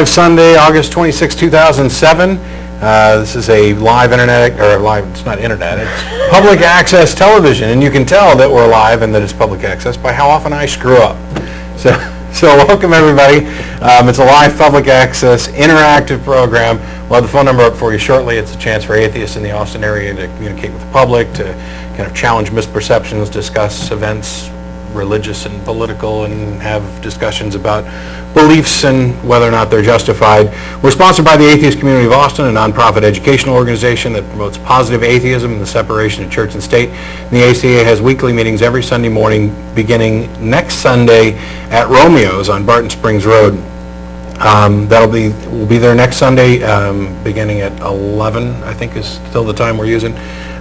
Sunday, August 26, 2007. This is a live internet, or live, it's not internet, it's public access television, and you can tell that we're live and that it's public access by how often I screw up. So welcome everybody. It's a live public access interactive program. We'll have the phone number up for you shortly. It's a chance for atheists in the Austin area to communicate with the public, to kind of challenge misperceptions, discuss events, religious and political, and have discussions about beliefs and whether or not they're justified. We're sponsored by the Atheist Community of Austin, a nonprofit educational organization that promotes positive atheism and the separation of church and state. And the ACA has weekly meetings every Sunday morning beginning next Sunday at Romeo's on Barton Springs Road. We'll be there next Sunday beginning at 11, I think is still the time we're using.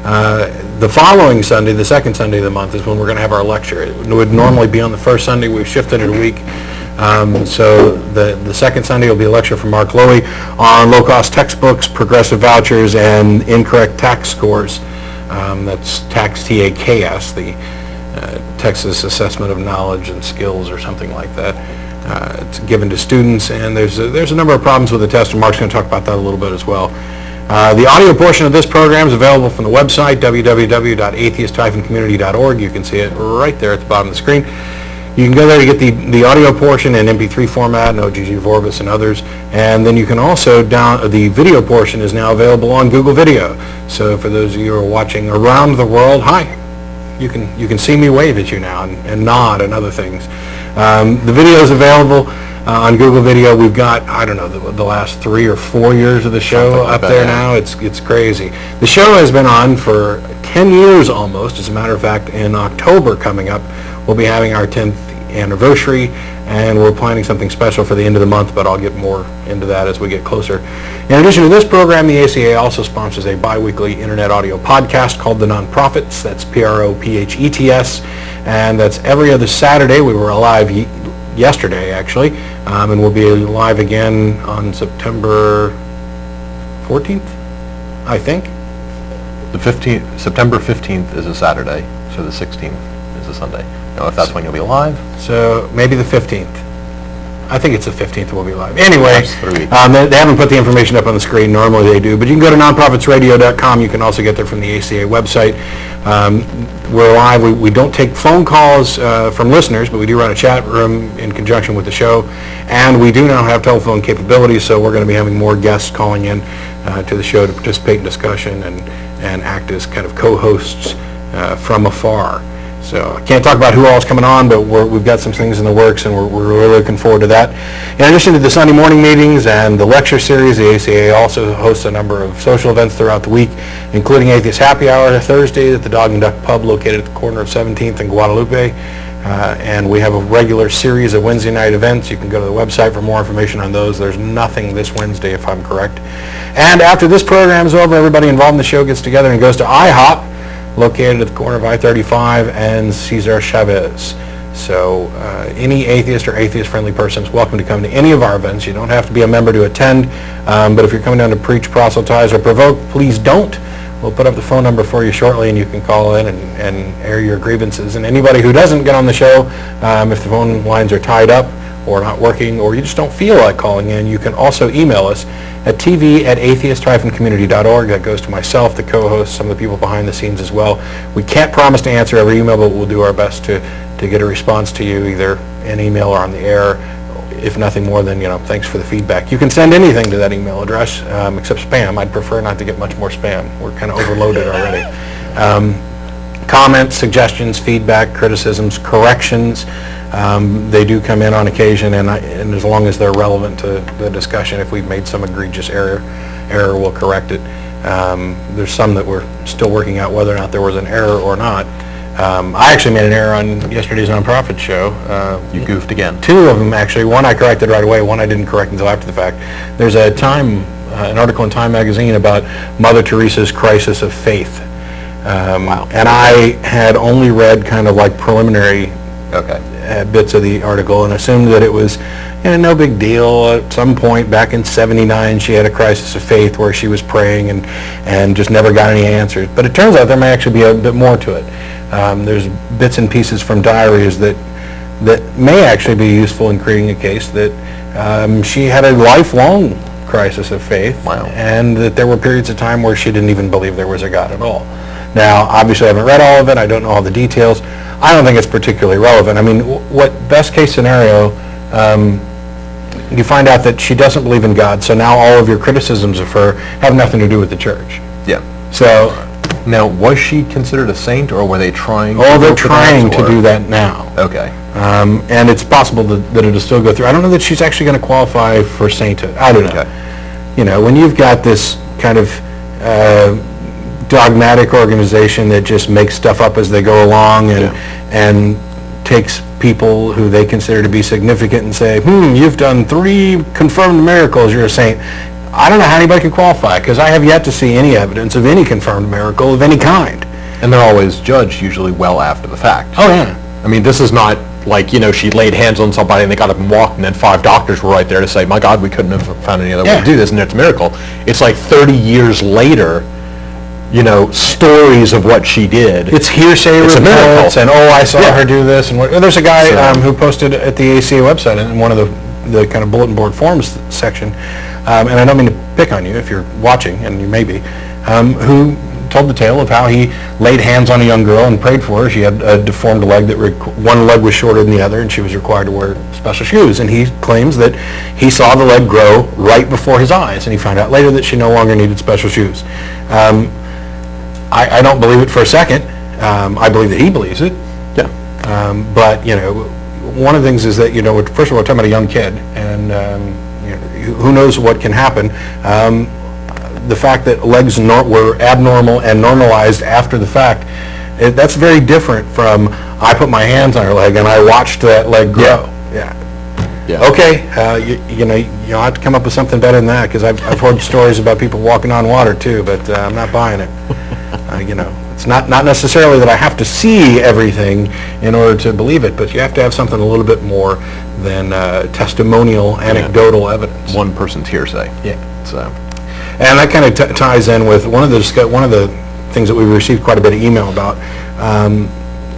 The following Sunday, the second Sunday of the month, is when we're going to have our lecture. It would normally be on the first Sunday. We've shifted it a week. So the second Sunday will be a lecture from Mark Lowy on low-cost textbooks, progressive vouchers, and incorrect tax scores. That's tax, TAKS, the Texas Assessment of Knowledge and Skills or something like that. It's given to students, and there's a number of problems with the test, and Mark's going to talk about that a little bit as well. The audio portion of this program is available from the website, www.atheist-community.org. You can see it right there at the bottom of the screen. You can go there to get the audio portion in MP3 format, no GG Vorbis and others. And then you can also the video portion is now available on Google Video. So for those of you who are watching around the world, hi. You can see me wave at you now and nod and other things. The video is available on Google Video. We've got, I don't know, the last 3 or 4 years of the show up there now. It's crazy. The show has been on for 10 years almost. As a matter of fact, in October coming up, we'll be having our 10th anniversary, and we're planning something special for the end of the month, but I'll get more into that as we get closer. In addition to this program, the ACA also sponsors a bi-weekly internet audio podcast called The Non-Prophets. That's PROPHETS, and that's every other Saturday. We were live yesterday, actually, and we'll be live again on September 14th, I think. The 15th, September 15th is a Saturday, so the 16th is a Sunday. If that's when you'll be live. So maybe the 15th. I think it's the 15th we'll be live. Anyway, they haven't put the information up on the screen. Normally they do. But you can go to nonprofitsradio.com. You can also get there from the ACA website. We're live. We don't take phone calls from listeners, but we do run a chat room in conjunction with the show. And we do now have telephone capabilities, so we're going to be having more guests calling in to the show to participate in discussion and act as kind of co-hosts from afar. So I can't talk about who all is coming on, but we've got some things in the works, and we're really looking forward to that. In addition to the Sunday morning meetings and the lecture series, the ACA also hosts a number of social events throughout the week, including Atheist Happy Hour Thursday at the Dog and Duck Pub located at the corner of 17th and Guadalupe. And we have a regular series of Wednesday night events. You can go to the website for more information on those. There's nothing this Wednesday, if I'm correct. And after this program is over, everybody involved in the show gets together and goes to IHOP, located at the corner of I-35 and Cesar Chavez. So any atheist or atheist-friendly person is welcome to come to any of our events. You don't have to be a member to attend, but if you're coming down to preach, proselytize, or provoke, please don't. We'll put up the phone number for you shortly, and you can call in and air your grievances. And anybody who doesn't get on the show, if the phone lines are tied up or not working, or you just don't feel like calling in, you can also email us at tv@atheist-community.org. That goes to myself, the co-host, some of the people behind the scenes as well. We can't promise to answer every email, but we'll do our best to get a response to you, either in email or on the air. If nothing more than, thanks for the feedback. You can send anything to that email address, except spam. I'd prefer not to get much more spam. We're kind of overloaded already. Comments, suggestions, feedback, criticisms, corrections, they do come in on occasion, and as long as they're relevant to the discussion, if we've made some egregious error, we'll correct it. There's some that we're still working out whether or not there was an error or not. I actually made an error on yesterday's Nonprofit show. You goofed again. 2 of them, actually. One I corrected right away, one I didn't correct until after the fact. There's an article in Time magazine about Mother Teresa's crisis of faith. Wow. And I had only read kind of like preliminary bits of the article and assumed that it was no big deal. At some point back in '79, she had a crisis of faith where she was praying and just never got any answers. But it turns out there may actually be a bit more to it. There's bits and pieces from diaries that may actually be useful in creating a case that she had a lifelong crisis of faith. Wow. And that there were periods of time where she didn't even believe there was a God at all. Now, obviously, I haven't read all of it. I don't know all the details. I don't think it's particularly relevant. I mean, what best case scenario, you find out that she doesn't believe in God, so now all of your criticisms of her have nothing to do with the church. Yeah. So, Now, was she considered a saint, or were they trying? they're trying to do that now. Okay. And it's possible that it'll still go through. I don't know that she's actually going to qualify for sainthood. I don't know. Okay. You know, when you've got this kind of dogmatic organization that just makes stuff up as they go along and takes people who they consider to be significant and say, you've done 3 confirmed miracles, you're a saint. I don't know how anybody can qualify, because I have yet to see any evidence of any confirmed miracle of any kind. And they're always judged usually well after the fact. Oh, yeah. I mean, this is not like, she laid hands on somebody and they got up and walked, and then 5 doctors were right there to say, my God, we couldn't have found any other way to do this, and it's a miracle. It's like 30 years later, stories of what she did. It's hearsay It's a miracle. reports, and I saw her do this, and there's a guy who posted at the ACA website in one of the kind of bulletin board forums section, and I don't mean to pick on you if you're watching, and you may be, who told the tale of how he laid hands on a young girl and prayed for her. She had a deformed leg that one leg was shorter than the other, and she was required to wear special shoes. And he claims that he saw the leg grow right before his eyes, and he found out later that she no longer needed special shoes. I don't believe it for a second. I believe that he believes it. Yeah. But one of the things is that first of all, we're talking about a young kid, and who knows what can happen. The fact that legs were abnormal and normalized after the fact, that's very different from I put my hands on her leg and I watched that leg grow. Yeah. Okay, you'll have to come up with something better than that, because I've heard stories about people walking on water too, but I'm not buying it. It's not necessarily that I have to see everything in order to believe it, but you have to have something a little bit more than testimonial, anecdotal evidence. One person's hearsay. Yeah. So. And that kind of ties in with one of the things that we received quite a bit of email about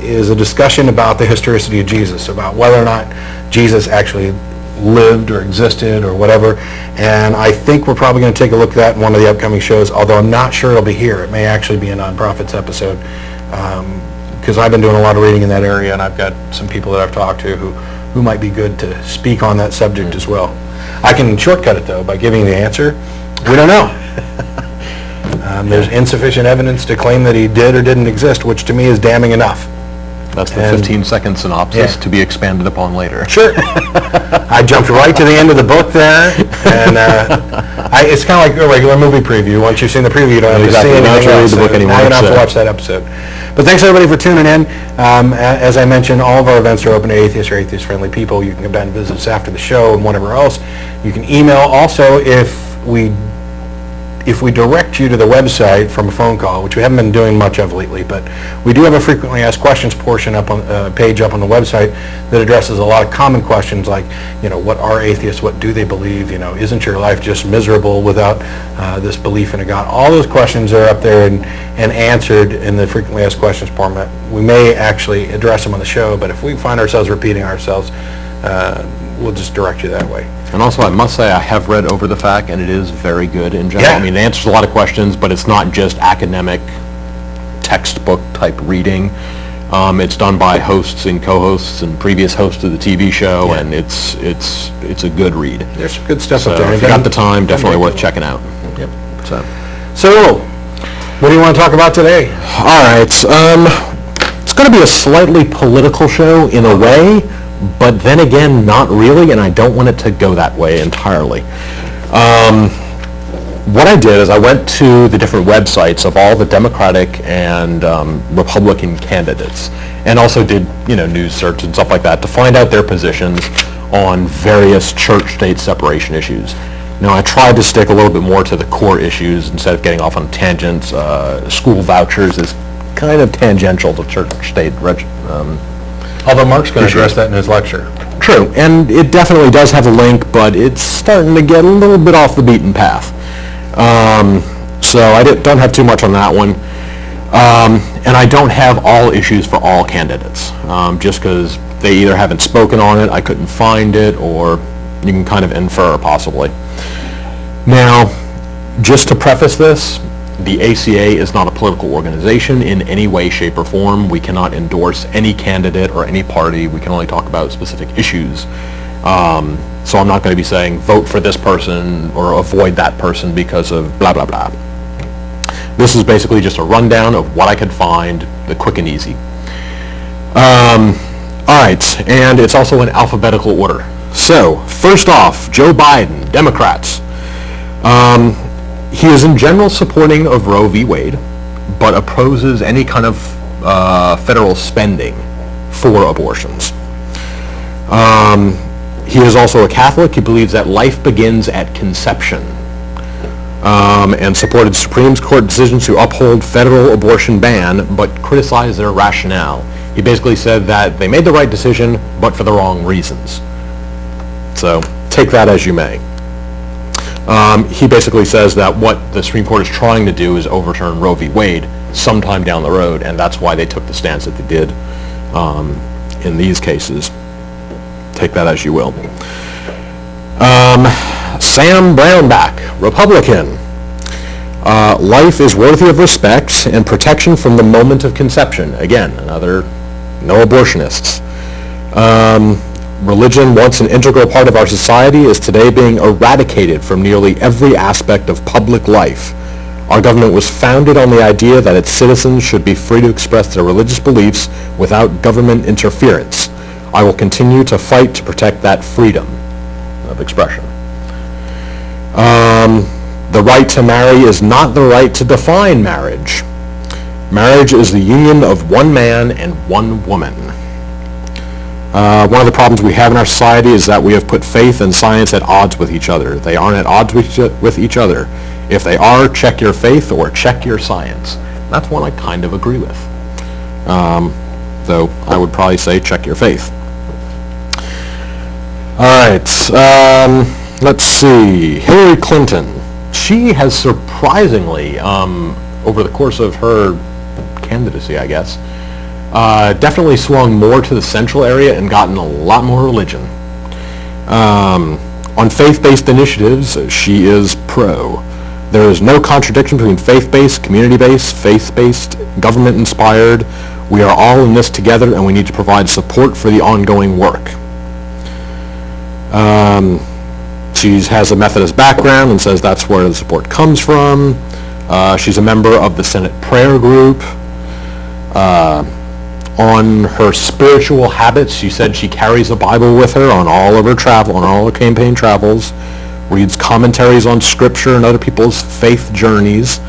is a discussion about the historicity of Jesus, about whether or not Jesus actually lived or existed or whatever. And I think we're probably going to take a look at that in one of the upcoming shows, although I'm not sure it'll be here. It may actually be a Non-Profits episode, because I've been doing a lot of reading in that area, and I've got some people that I've talked to who might be good to speak on that subject as well. I can shortcut it, though, by giving the answer. We don't know. There's insufficient evidence to claim that he did or didn't exist, which to me is damning enough. That's the 15-second synopsis to be expanded upon later. Sure. I jumped right to the end of the book there, and it's kind of like a regular movie preview. Once you've seen the preview, you don't have to see anything else. Now you don't have to watch that episode. But thanks everybody for tuning in. As I mentioned, all of our events are open to atheists or atheist-friendly people. You can come down and visit us after the show and whatever else. You can email also if we direct you to the website from a phone call, which we haven't been doing much of lately, but we do have a frequently asked questions portion page up on the website that addresses a lot of common questions like, what are atheists? What do they believe? Isn't your life just miserable without this belief in a God? All those questions are up there and answered in the frequently asked questions format. We may actually address them on the show, but if we find ourselves repeating ourselves, we'll just direct you that way. And also, I must say, I have read Over the Fact, and it is very good in general. Yeah. I mean, it answers a lot of questions, but it's not just academic textbook-type reading. It's done by hosts and co-hosts and previous hosts of the TV show, and it's a good read. There's some good stuff So up there. if you got the time, definitely worth checking out. Yep. So, what do you want to talk about today? all right. It's going to be a slightly political show in a way, but then again, not really, and I don't want it to go that way entirely. What I did is I went to the different websites of all the Democratic and Republican candidates, and also did news search and stuff like that to find out their positions on various church-state separation issues. Now, I tried to stick a little bit more to the core issues instead of getting off on tangents. School vouchers is kind of tangential to church-state Although Mark's going to address that in his lecture. True, and it definitely does have a link, but it's starting to get a little bit off the beaten path. So I don't have too much on that one. And I don't have all issues for all candidates, just because they either haven't spoken on it, I couldn't find it, or you can kind of infer, possibly. Now, just to preface this, the ACA is not a political organization in any way, shape, or form. We cannot endorse any candidate or any party. We can only talk about specific issues. So I'm not going to be saying vote for this person or avoid that person because of blah, blah, blah. This is basically just a rundown of what I could find, the quick and easy. All right, and it's also in alphabetical order. So, first off, Joe Biden, Democrats. He is in general supporting of Roe v. Wade, but opposes any kind of federal spending for abortions. He is also a Catholic. He believes that life begins at conception, and supported Supreme Court decisions to uphold federal abortion ban, but criticized their rationale. He basically said that they made the right decision, but for the wrong reasons. So take that as you may. He basically says that what the Supreme Court is trying to do is overturn Roe v. Wade sometime down the road, and that's why they took the stance that they did in these cases. Take that as you will. Sam Brownback, Republican. Life is worthy of respect and protection from the moment of conception. Again, another no abortionists. Religion, once an integral part of our society, is today being eradicated from nearly every aspect of public life. Our government was founded on the idea that its citizens should be free to express their religious beliefs without government interference. I will continue to fight to protect that freedom of expression. The right to marry is not the right to define marriage. Marriage is the union of one man and one woman. One of the problems we have in our society is that we have put faith and science at odds with each other. They aren't at odds with each other. If they are, check your faith or check your science. That's one I kind of agree with. Though I would probably say check your faith. All right, let's see. Hillary Clinton. She has surprisingly, over the course of her candidacy, I guess, definitely swung more to the central area and gotten a lot more religion. On faith-based initiatives, she is pro. There is no contradiction between faith-based, community-based, faith-based, government-inspired. We are all in this together, and we need to provide support for the ongoing work. She has a Methodist background and says that's where the support comes from. She's a member of the Senate Prayer Group. On her spiritual habits, she said she carries a Bible with her on all of her travel, on all her campaign travels, reads commentaries on Scripture and other people's faith journeys,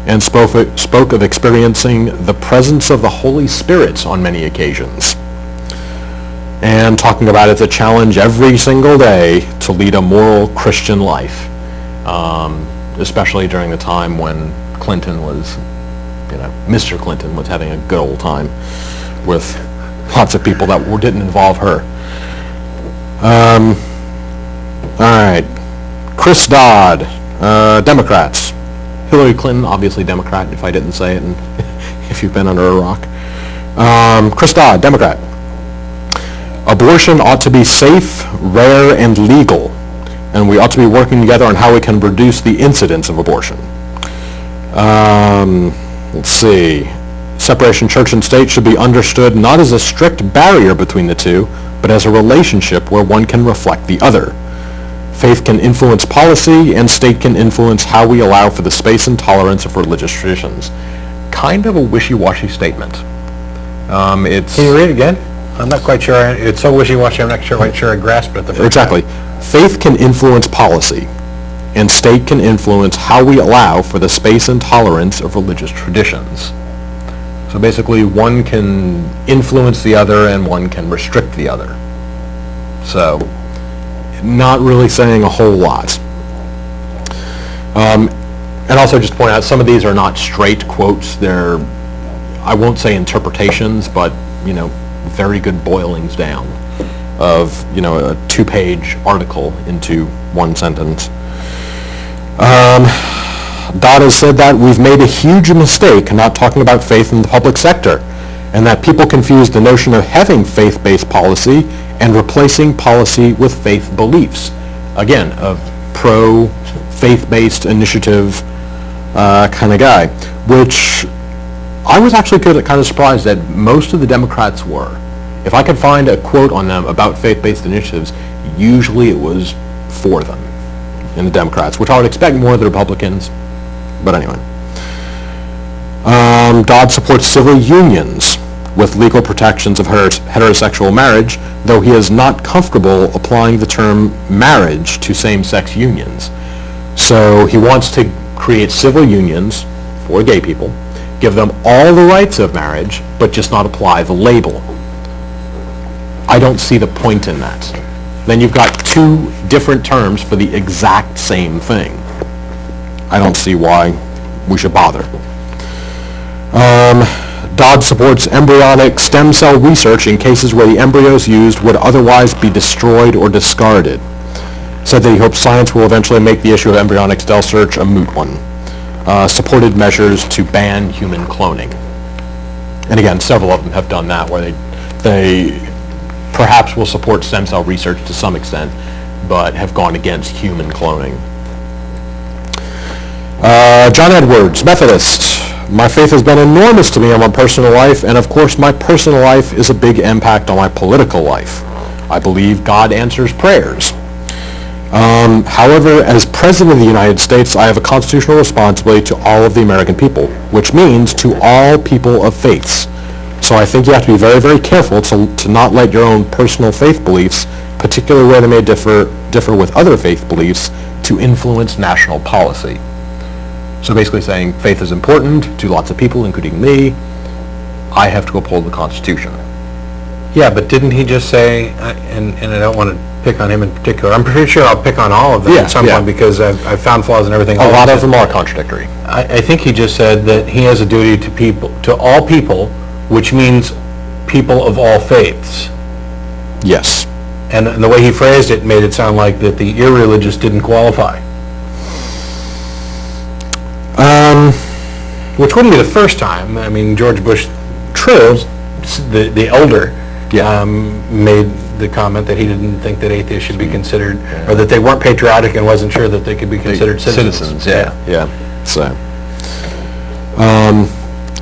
and spoke of experiencing the presence of the Holy Spirit on many occasions. And talking about it's a challenge every single day to lead a moral Christian life, especially during the time when Clinton was, Mr. Clinton was having a good old time with lots of people that didn't involve her. All right. Chris Dodd, Democrats. Hillary Clinton, obviously Democrat, if I didn't say it, and if you've been under a rock. Chris Dodd, Democrat. Abortion ought to be safe, rare, and legal, and we ought to be working together on how we can reduce the incidence of abortion. Let's see. Separation church and state should be understood not as a strict barrier between the two, but as a relationship where one can reflect the other. Faith can influence policy, and state can influence how we allow for the space and tolerance of religious traditions. Kind of a wishy-washy statement. Can you read it again? I'm not quite sure. It's so wishy-washy, I'm not quite sure I grasped it the first Exactly. time. Faith can influence policy, and state can influence how we allow for the space and tolerance of religious traditions. So basically, one can influence the other and one can restrict the other. So, not really saying a whole lot. And also just point out, some of these are not straight quotes. They're, I won't say interpretations, but, very good boilings down of, a 2-page article into one sentence. Dodd has said that we've made a huge mistake not talking about faith in the public sector, and that people confuse the notion of having faith-based policy and replacing policy with faith beliefs. again, a pro-faith-based initiative kind of guy, which I was actually kind of surprised that most of the Democrats were. If I could find a quote on them about faith-based initiatives, usually it was for them in the Democrats, which I would expect more of the Republicans, but anyway. Dodd supports civil unions with legal protections of heterosexual marriage, though he is not comfortable applying the term marriage to same-sex unions. So he wants to create civil unions for gay people, give them all the rights of marriage, but just not apply the label. I don't see the point in that. Then you've got two different terms for the exact same thing. I don't see why we should bother. Dodd supports embryonic stem cell research in cases where the embryos used would otherwise be destroyed or discarded. Said that he hopes science will eventually make the issue of embryonic cell search a moot one. Supported measures to ban human cloning. And again, several of them have done that, where they perhaps will support stem cell research to some extent, but have gone against human cloning. John Edwards, Methodist. My faith has been enormous to me in my personal life, and of course my personal life is a big impact on my political life. I believe God answers prayers. However, as President of the United States, I have a constitutional responsibility to all of the American people, which means to all people of faiths. So I think you have to be very, very careful to not let your own personal faith beliefs, particularly where they may differ with other faith beliefs, to influence national policy. So basically saying faith is important to lots of people, including me. I have to uphold the Constitution. Yeah, but didn't he just say, and I don't want to pick on him in particular, I'm pretty sure I'll pick on all of them at some point because I've found flaws in everything. A lot of them are contradictory. I think he just said that he has a duty to all people, which means people of all faiths. Yes. And the way he phrased it made it sound like that the irreligious didn't qualify. Which wouldn't be the first time. I mean, George Bush, the elder, made the comment that he didn't think that atheists should be considered, or that they weren't patriotic and wasn't sure that they could be considered citizens. Yeah. So,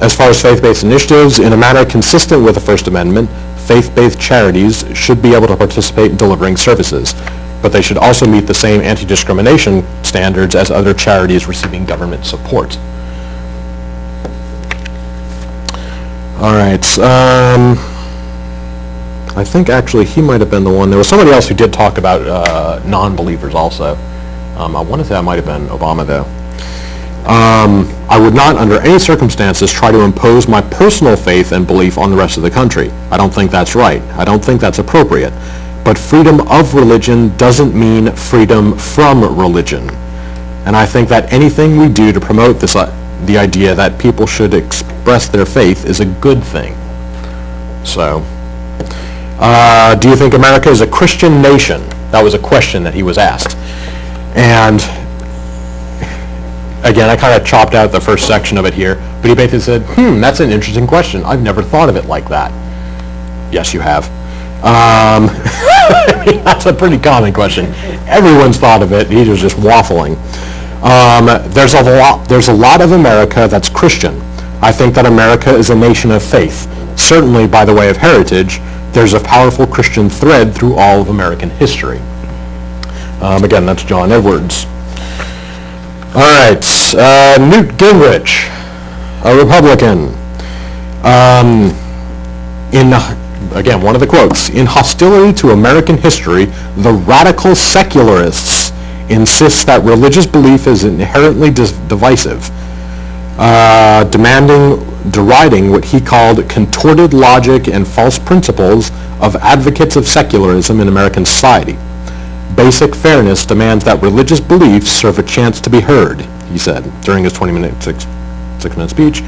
as far as faith-based initiatives, in a manner consistent with the First Amendment, faith-based charities should be able to participate in delivering services, but they should also meet the same anti-discrimination standards as other charities receiving government support. All right. I think actually he might have been the one. There was somebody else who did talk about non-believers also. I want to say that might have been Obama, though. I would not, under any circumstances, try to impose my personal faith and belief on the rest of the country. I don't think that's right. I don't think that's appropriate. But freedom of religion doesn't mean freedom from religion. And I think that anything we do to promote this, the idea that people should express their faith is a good thing. So, do you think America is a Christian nation? That was a question that he was asked. And again, I kind of chopped out the first section of it here, but he basically said, that's an interesting question. I've never thought of it like that. Yes, you have. I mean, that's a pretty common question. Everyone's thought of it. He was just waffling. There's a lot of America that's Christian. I think that America is a nation of faith. Certainly, by the way of heritage, there's a powerful Christian thread through all of American history. Again, that's John Edwards. All right, Newt Gingrich, a Republican. Again, one of the quotes, in hostility to American history, the radical secularists insist that religious belief is inherently divisive, deriding what he called contorted logic and false principles of advocates of secularism in American society. Basic fairness demands that religious beliefs serve a chance to be heard, he said during his 6-minute speech.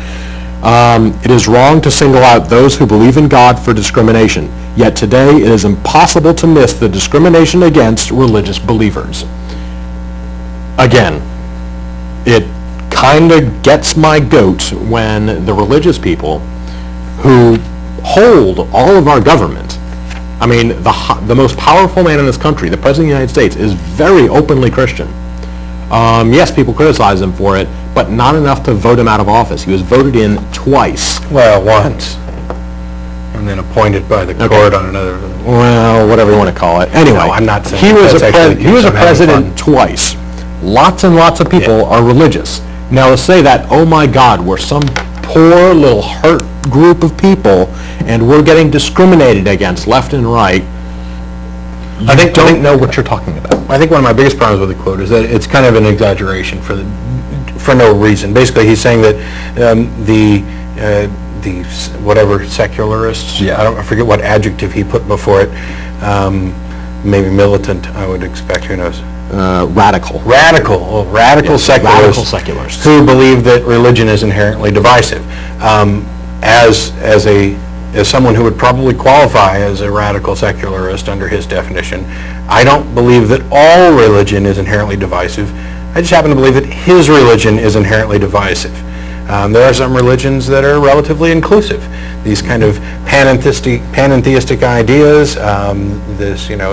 It is wrong to single out those who believe in God for discrimination, yet today it is impossible to miss the discrimination against religious believers. Again, it kind of gets my goat when the religious people who hold all of our government I mean, the most powerful man in this country, the President of the United States, is very openly Christian. Yes, people criticize him for it, but not enough to vote him out of office. He was voted in twice. Well, once. And then appointed by the court on another. Well, whatever you want to call it. Anyway, No, I'm not saying he was a president fun. twice. Lots and lots of people are religious. Now, to say that, oh my God, we're some poor little hurt group of people, and we're getting discriminated against left and right, I don't know what you're talking about. I think one of my biggest problems with the quote is that it's kind of an exaggeration for no reason. Basically, he's saying that the whatever secularists, I forget what adjective he put before it, maybe militant, I would expect, who knows. Radical. Radical secularists who believe that religion is inherently divisive. As someone who would probably qualify as a radical secularist under his definition, I don't believe that all religion is inherently divisive. I just happen to believe that his religion is inherently divisive. There are some religions that are relatively inclusive. These kind of panentheistic ideas,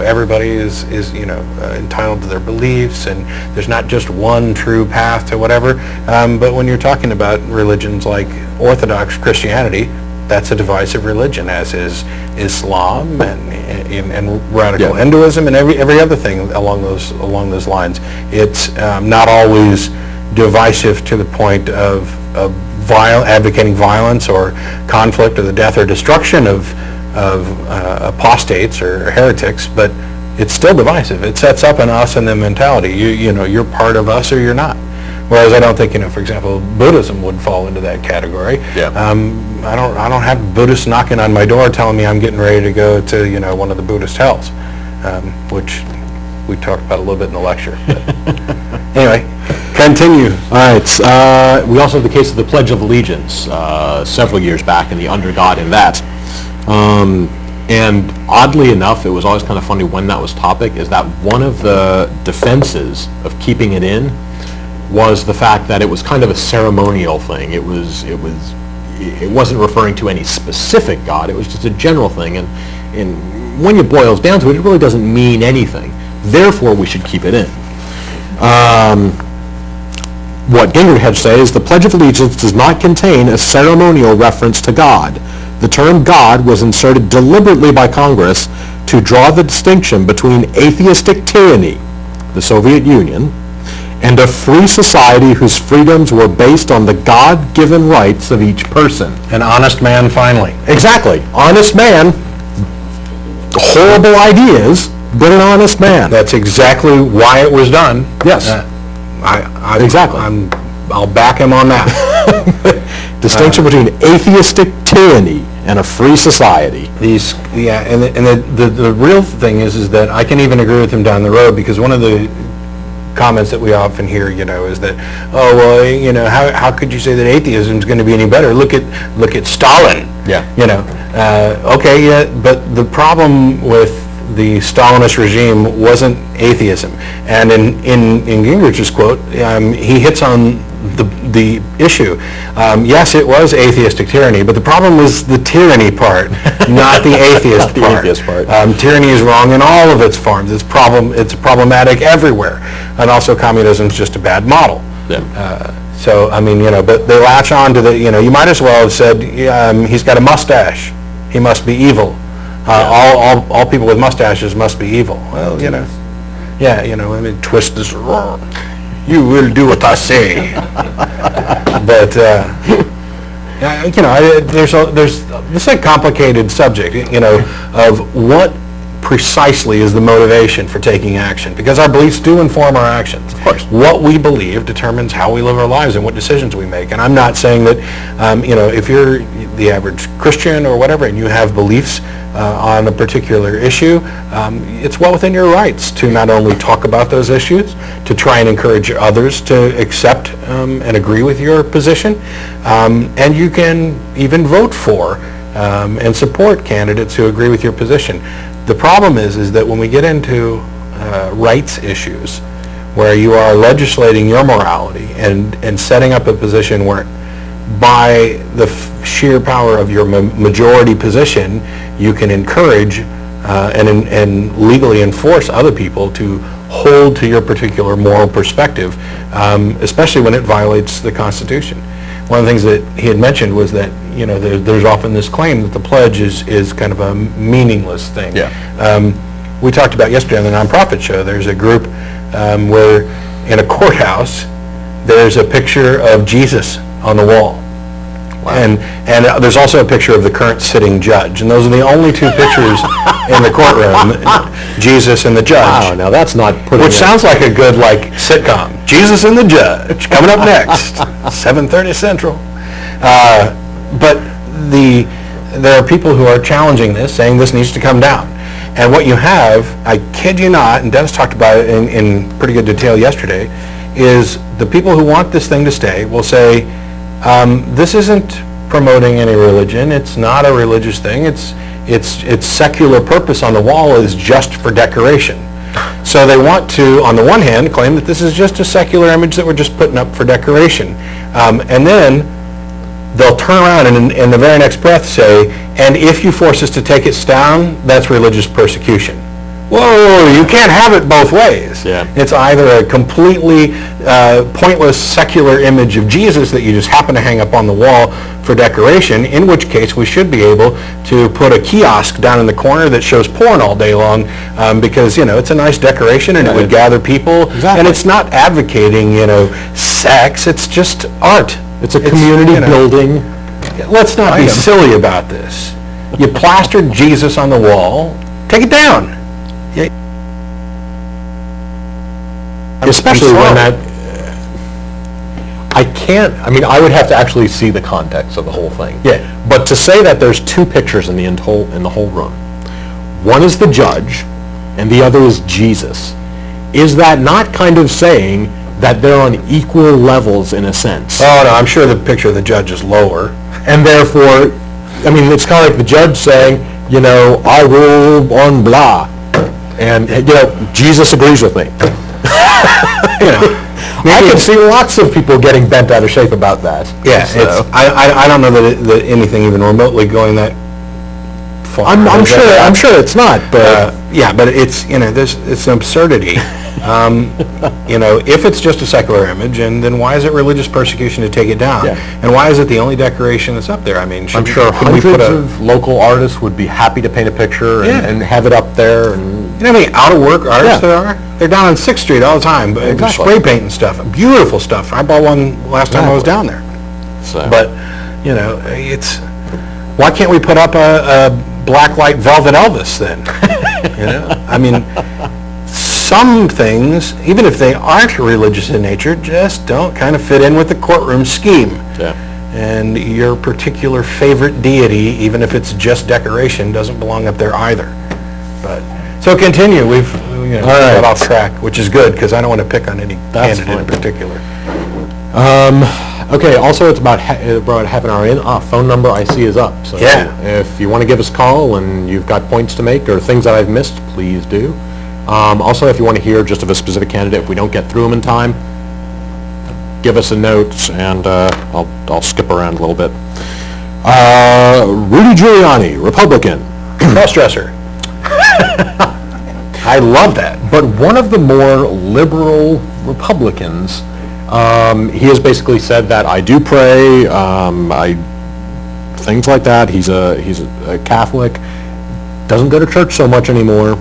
everybody is entitled to their beliefs, and there's not just one true path to whatever. But when you're talking about religions like Orthodox Christianity, that's a divisive religion, as is Islam and radical Hinduism and every other thing along those lines. It's not always divisive to the point of advocating violence or conflict or the death or destruction of apostates or heretics, but it's still divisive. It sets up an us and them mentality. You're part of us or you're not. Whereas I don't think, for example, Buddhism would fall into that category. Yeah. I don't have Buddhists knocking on my door telling me I'm getting ready to go to one of the Buddhist hells, which we talked about a little bit in the lecture. Anyway, continue. All right. We also have the case of the Pledge of Allegiance several years back and the under God in that. And oddly enough, it was always kind of funny when that was topic, is that one of the defenses of keeping it in was the fact that it was kind of a ceremonial thing. It wasn't referring to any specific God. It was just a general thing, and when you boil down to it, it really doesn't mean anything. Therefore, we should keep it in. What Gingrich says is the Pledge of Allegiance does not contain a ceremonial reference to God. The term God was inserted deliberately by Congress to draw the distinction between atheistic tyranny, the Soviet Union, and a free society whose freedoms were based on the God-given rights of each person. An honest man, finally. Exactly. Honest man. Horrible ideas, but an honest man. That's exactly why it was done. Yes. Exactly. I'll back him on that. Distinction between atheistic tyranny and a free society. The real thing is that I can even agree with him down the road, because one of the comments that we often hear, is that, how could you say that atheism is going to be any better? Look at Stalin. Yeah. But the problem with the Stalinist regime wasn't atheism, and in Gingrich's quote, he hits on the issue. Yes, it was atheistic tyranny, but the problem was the tyranny part, not the atheist part. Tyranny is wrong in all of its forms. It's problematic everywhere, and also communism is just a bad model. Yeah. But they latch on to you might as well have said he's got a mustache, he must be evil. All people with mustaches must be evil. Well, twist this wrong. You will do what I say. But there's a complicated subject, of what precisely is the motivation for taking action, because our beliefs do inform our actions. Of course. What we believe determines how we live our lives and what decisions we make. And I'm not saying that, if you're the average Christian or whatever, and you have beliefs on a particular issue, it's well within your rights to not only talk about those issues, to try and encourage others to accept and agree with your position, and you can even vote for and support candidates who agree with your position. The problem is that when we get into rights issues, where you are legislating your morality and setting up a position where, by the sheer power of your majority position, you can encourage and legally enforce other people to hold to your particular moral perspective, especially when it violates the Constitution. One of the things that he had mentioned was that, you know, there's often this claim that the pledge is kind of a meaningless thing. Yeah. We talked about yesterday on the Nonprofit Show, there's a group where in a courthouse, there's a picture of Jesus on the wall. Wow. And there's also a picture of the current sitting judge. And those are the only two pictures in the courtroom, Jesus and the judge. Wow, now that's not putting Which sounds like a good, like, sitcom. Jesus and the judge, coming up next, 7:30 Central. But there are people who are challenging this, saying this needs to come down. And what you have, I kid you not, and Dennis talked about it in pretty good detail yesterday, is the people who want this thing to stay will say, this isn't promoting any religion, it's not a religious thing, its secular purpose on the wall is just for decoration. So they want to, on the one hand, claim that this is just a secular image that we're just putting up for decoration. And then they'll turn around and in the very next breath say, and if you force us to take it down, that's religious persecution. Whoa, you can't have it both ways. Yeah. It's either a completely pointless secular image of Jesus that you just happen to hang up on the wall for decoration, in which case we should be able to put a kiosk down in the corner that shows porn all day long because, you know, it's a nice decoration and it would gather people. Exactly. And it's not advocating, you know, sex, it's just art. It's a community building. Let's not be silly about this. You plastered Jesus on the wall, take it down. Especially when that, I would have to actually see the context of the whole thing. Yeah. But to say that there's two pictures in the whole room, one is the judge and the other is Jesus, is that not kind of saying that they're on equal levels in a sense? Oh, no, I'm sure the picture of the judge is lower. And therefore, it's kind of like the judge saying, you know, I rule on blah. And, you know, Jesus agrees with me. I can see lots of people getting bent out of shape about that. Yeah, so. I don't know that anything even remotely going that far. I'm sure it's not, but yeah, but it's, you know, it's an absurdity. You know, if it's just a secular image, and then why is it religious persecution to take it down? Yeah. And why is it the only decoration that's up there? I mean, I'm sure hundreds of local artists would be happy to paint a picture and have it up there. And you know how many out-of-work artists there are? They're down on 6th Street all the time, spray painting stuff, beautiful stuff. I bought one last time I was down there. So. But, you know, why can't we put up a black light velvet Elvis then? You know, I mean, some things, even if they aren't religious in nature, just don't kind of fit in with the courtroom scheme. Yeah. And your particular favorite deity, even if it's just decoration, doesn't belong up there either. But so continue. We've got off track, which is good because I don't want to pick on any candidate in particular. Okay. Also, it's about half an hour in. Phone number I see is up. So if you want to give us a call and you've got points to make or things that I've missed, please do. Also, if you want to hear just of a specific candidate, if we don't get through them in time, give us a note, and I'll skip around a little bit. Rudy Giuliani, Republican. Cross-dresser. I love that. But one of the more liberal Republicans, he has basically said that I do pray, things like that. He's a Catholic, doesn't go to church so much anymore.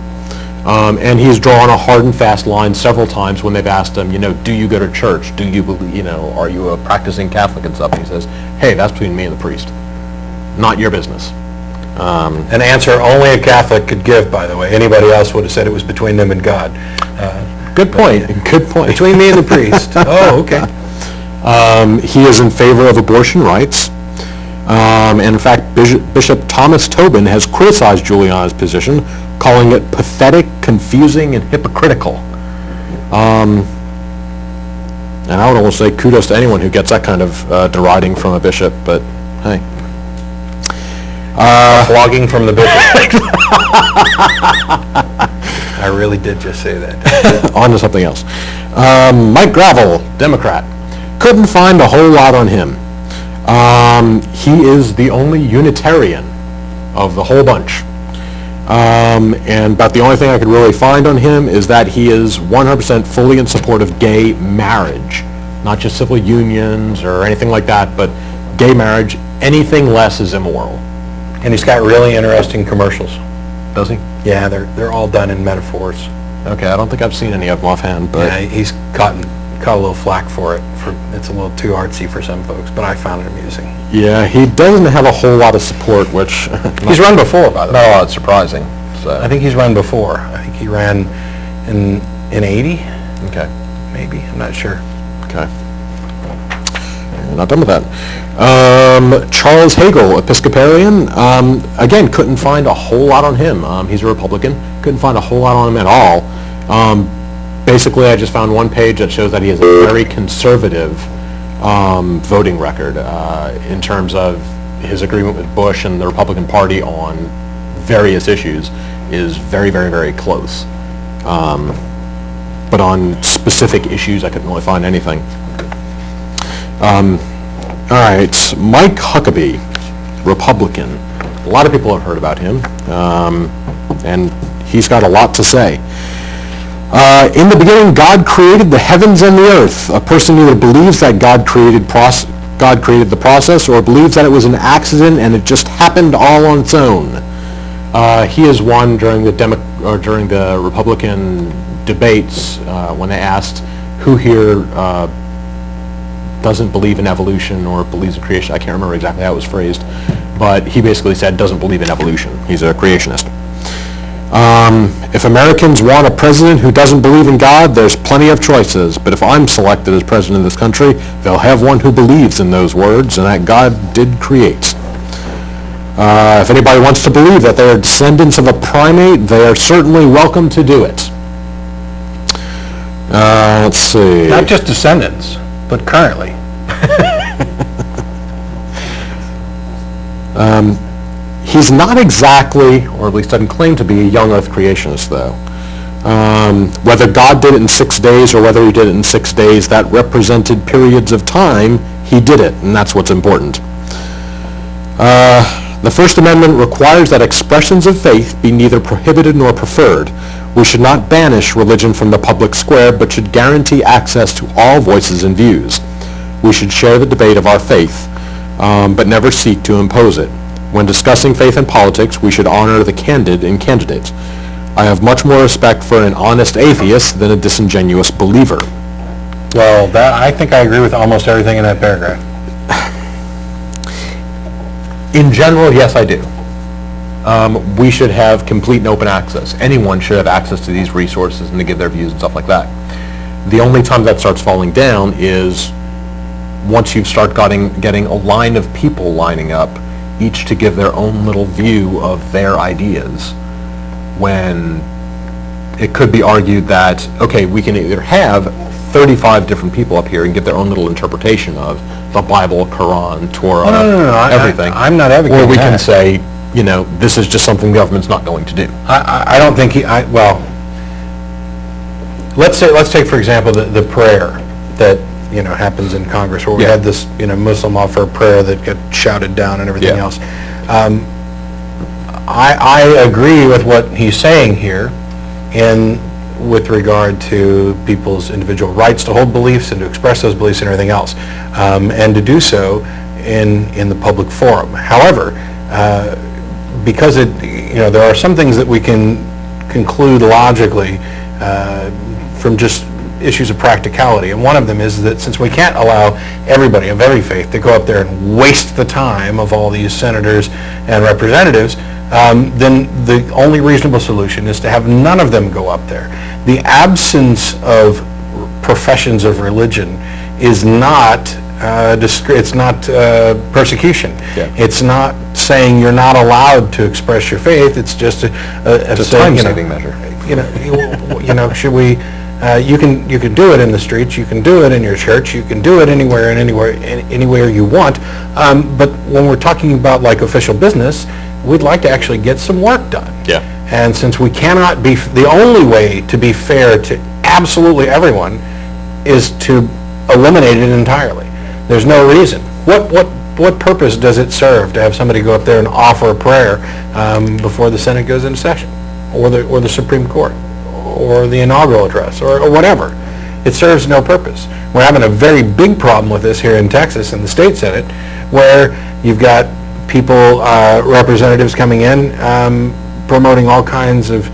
And he's drawn a hard and fast line several times when they've asked him, you know, do you go to church? Do you believe, you know, are you a practicing Catholic and stuff? And he says, hey, that's between me and the priest. Not your business. An answer only a Catholic could give, by the way. Anybody else would have said it was between them and God. Good point. Good point. Between me and the priest. Oh, okay. He is in favor of abortion rights. And in fact, Bishop Thomas Tobin has criticized Giuliani's position, calling it pathetic, confusing, and hypocritical. And I would almost say kudos to anyone who gets that kind of deriding from a bishop, but hey. Flogging from the bishop. I really did just say that. On to something else. Mike Gravel, Democrat. Couldn't find a whole lot on him. He is the only Unitarian of the whole bunch. And about the only thing I could really find on him is that he is 100% fully in support of gay marriage. Not just civil unions or anything like that, but gay marriage. Anything less is immoral. And he's got really interesting commercials. Does he? Yeah, they're all done in metaphors. Okay, I don't think I've seen any of them offhand, but... Yeah, he's caught a little flack for it. It's a little too artsy for some folks, but I found it amusing. Yeah, he doesn't have a whole lot of support, which... He's run before, by the way. No, it's surprising. So. I think he's run before. I think he ran in 80, Okay. maybe. I'm not sure. Okay. We're not done with that. Charles Hagel, Episcopalian. Again, couldn't find a whole lot on him. He's a Republican. Couldn't find a whole lot on him at all. Basically, I just found one page that shows that he has a very conservative voting record in terms of his agreement with Bush and the Republican Party on various issues is very, very, very close. But on specific issues, I couldn't really find anything. All right, Mike Huckabee, Republican. A lot of people have heard about him, and he's got a lot to say. In the beginning, God created the heavens and the earth. A person either believes that God created the process, or believes that it was an accident and it just happened all on its own. He has won during the Republican debates when they asked who here doesn't believe in evolution or believes in creation. I can't remember exactly how it was phrased, but he basically said doesn't believe in evolution. He's a creationist. If Americans want a president who doesn't believe in God, there's plenty of choices. But if I'm selected as president of this country, they'll have one who believes in those words and that God did create. If anybody wants to believe that they are descendants of a primate, they are certainly welcome to do it. Let's see. Not just descendants, but currently. He's not exactly, or at least doesn't claim to be, a young earth creationist, though. Whether God did it in 6 days or whether he did it in 6 days, that represented periods of time, he did it, and that's what's important. The First Amendment requires that expressions of faith be neither prohibited nor preferred. We should not banish religion from the public square, but should guarantee access to all voices and views. We should share the debate of our faith, but never seek to impose it. When discussing faith and politics, we should honor the candid in candidates. I have much more respect for an honest atheist than a disingenuous believer. Well, I think I agree with almost everything in that paragraph. In general, yes, I do. We should have complete and open access. Anyone should have access to these resources and to give their views and stuff like that. The only time that starts falling down is once you start getting a line of people lining up, each to give their own little view of their ideas, when it could be argued that, okay, we can either have 35 different people up here and give their own little interpretation of the Bible, Quran, Torah, everything. I'm not advocating Or we that. can say, you know, this is just something the government's not going to do. I don't think let's take, for example, the prayer that, happens in Congress, where we had this, Muslim offer a prayer that got shouted down and everything else. I agree with what he's saying here with regard to people's individual rights to hold beliefs and to express those beliefs and everything else, and to do so in the public forum. However, because there are some things that we can conclude logically from just issues of practicality, and one of them is that since we can't allow everybody of every faith to go up there and waste the time of all these senators and representatives, then the only reasonable solution is to have none of them go up there. The absence of professions of religion is not it's not persecution. It's not saying you're not allowed to express your faith. It's just a time-saving measure. Should we? You can do it in the streets. You can do it in your church. You can do it anywhere you want. But when we're talking about like official business, we'd like to actually get some work done. Yeah. And since we cannot be, the only way to be fair to absolutely everyone is to eliminate it entirely. There's no reason. What what purpose does it serve to have somebody go up there and offer a prayer before the Senate goes into session, or the Supreme Court, or the inaugural address, or whatever? It serves no purpose. We're having a very big problem with this here in Texas in the state Senate, where you've got people, representatives coming in, promoting all kinds of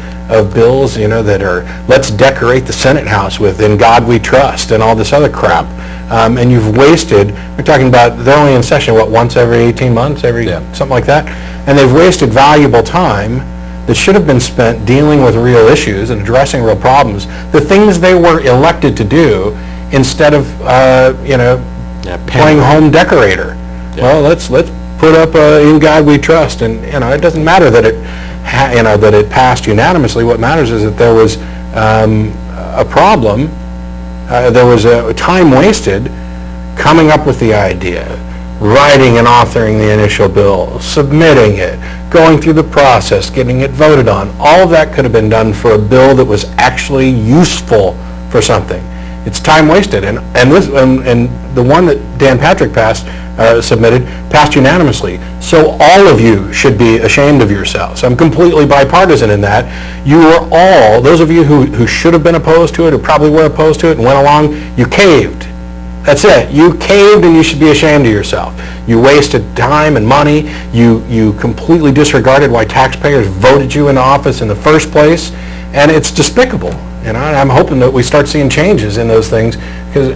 bills, that are, let's decorate the Senate House with "In God We Trust" and all this other crap. And you've wasted, we're talking about, they're only in session, once every 18 months, something like that? And they've wasted valuable time that should have been spent dealing with real issues and addressing real problems, the things they were elected to do, instead of, playing home decorator. Yeah. Well, let's put up "In God We Trust," and it doesn't matter that it passed unanimously. What matters is that there was a problem. There was a time wasted coming up with the idea, writing and authoring the initial bill, submitting it, going through the process, getting it voted on. All of that could have been done for a bill that was actually useful for something. It's time wasted, and the one that Dan Patrick submitted passed unanimously. So all of you should be ashamed of yourselves. I'm completely bipartisan in that. You were all, those of you who should have been opposed to it, who probably were opposed to it and went along, you caved. That's it. You caved, and you should be ashamed of yourself. You wasted time and money. You completely disregarded why taxpayers voted you into office in the first place, and it's despicable. And I'm hoping that we start seeing changes in those things, because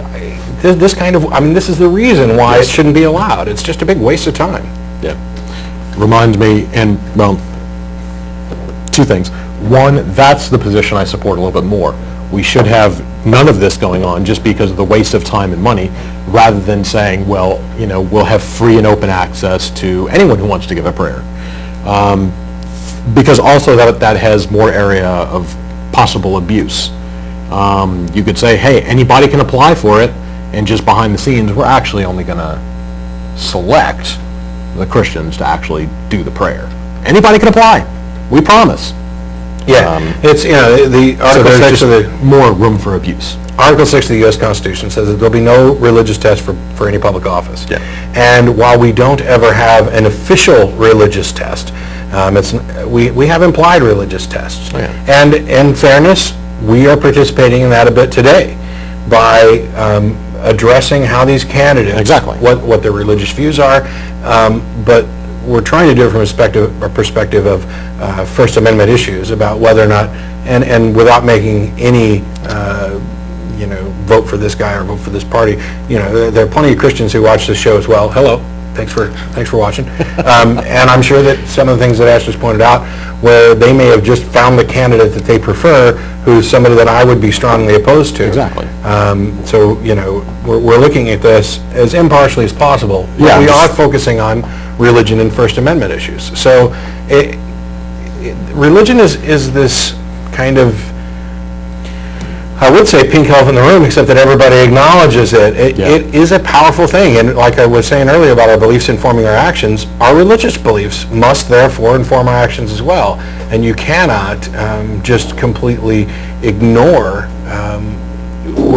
this is the reason why it shouldn't be allowed. It's just a big waste of time. Yeah. Reminds me, two things. One, that's the position I support a little bit more. We should have none of this going on just because of the waste of time and money, rather than saying, well, we'll have free and open access to anyone who wants to give a prayer. Because also that has more area of possible abuse. You could say, hey, anybody can apply for it, and just behind the scenes, we're actually only going to select the Christians to actually do the prayer. Anybody can apply. We promise. Yeah, it's, the Article 6 of the... more room for abuse. Article 6 of the U.S. Constitution says that there'll be no religious test for any public office. Yeah. And while we don't ever have an official religious test, we have implied religious tests. Oh, yeah. And in fairness, we are participating in that a bit today by addressing how these candidates, exactly, what their religious views are, but we're trying to do it from a perspective of First Amendment issues about whether or not, and without making any vote for this guy or vote for this party. There are plenty of Christians who watch this show as well. Hello, thanks for watching. And I'm sure that some of the things that Ashely's pointed out, where they may have just found the candidate that they prefer, who's somebody that I would be strongly opposed to. Exactly. So we're looking at this as impartially as possible. Yeah, we are focusing on religion and First Amendment issues. So religion is this kind of, I would say, pink elephant in the room, except that everybody acknowledges it. It is a powerful thing, and like I was saying earlier about our beliefs informing our actions, our religious beliefs must therefore inform our actions as well. And you cannot just completely ignore.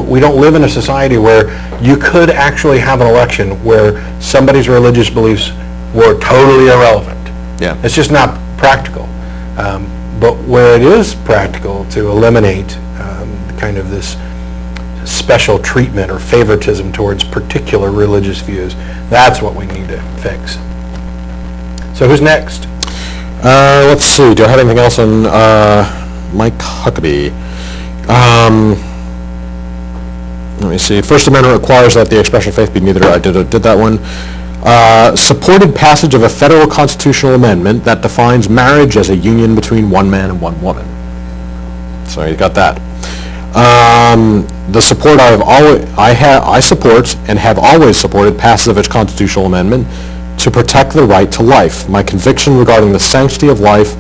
We don't live in a society where you could actually have an election where somebody's religious beliefs were totally irrelevant. Yeah. It's just not practical. But where it is practical to eliminate kind of this special treatment or favoritism towards particular religious views, that's what we need to fix. So who's next? Let's see. Do I have anything else on Mike Huckabee? Let me see. First Amendment requires that the expression of faith be neither. I did that one. Supported passage of a federal constitutional amendment that defines marriage as a union between one man and one woman. So you got that. The support I support and have always supported passage of a constitutional amendment to protect the right to life. My conviction regarding the sanctity of life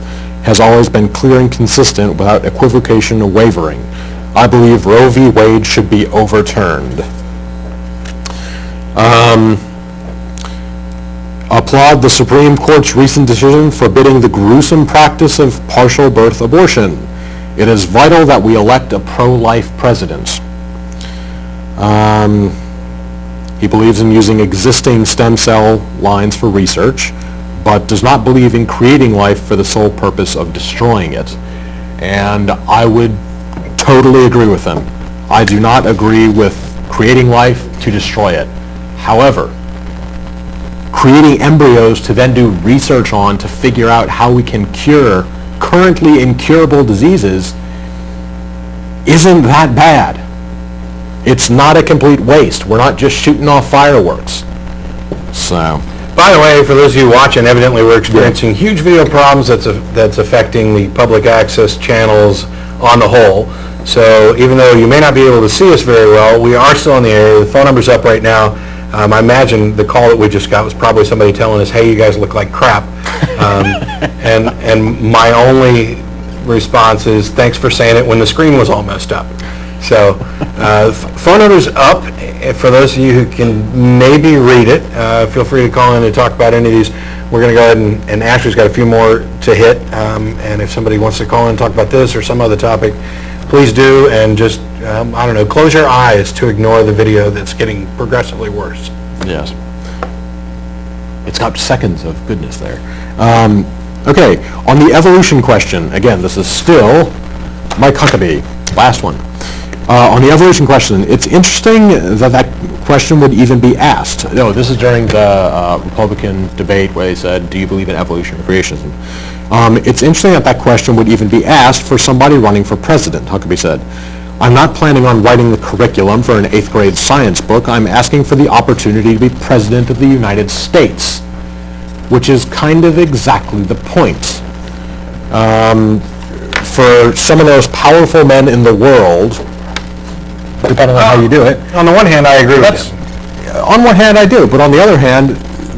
has always been clear and consistent without equivocation or wavering. I believe Roe v. Wade should be overturned. Applaud the Supreme Court's recent decision forbidding the gruesome practice of partial birth abortion. It is vital that we elect a pro-life president. He He believes in using existing stem cell lines for research, but does not believe in creating life for the sole purpose of destroying it. And I would totally agree with him. I do not agree with creating life to destroy it. However, creating embryos to then do research on to figure out how we can cure currently incurable diseases isn't that bad. It's not a complete waste. We're not just shooting off fireworks. So, by the way, for those of you watching, evidently we're experiencing huge video problems that's affecting the public access channels on the whole. So even though you may not be able to see us very well, we are still in the air. The phone number's up right now. I imagine the call that we just got was probably somebody telling us, hey, you guys look like crap. And my only response is, thanks for saying it when the screen was all messed up. So phone number's up. For those of you who can maybe read it, feel free to call in and talk about any of these. We're going to go ahead and Ashley's got a few more to hit. And if somebody wants to call in and talk about this or some other topic, please do. And just, I don't know, close your eyes to ignore the video that's getting progressively worse. yes. It's got seconds of goodness there. Okay, on the evolution question, again, this is still Mike Huckabee, last one. On the evolution question, it's interesting that question would even be asked. No, this is during the Republican debate where they said, do you believe in evolution or creationism? It's interesting that question would even be asked for somebody running for president, Huckabee said. I'm not planning on writing the curriculum for an 8th grade science book. I'm asking for the opportunity to be president of the United States, which is kind of exactly the point. For some of those powerful men in the world, depending on how you do it. On the one hand, I agree with you. On one hand, I do, but on the other hand,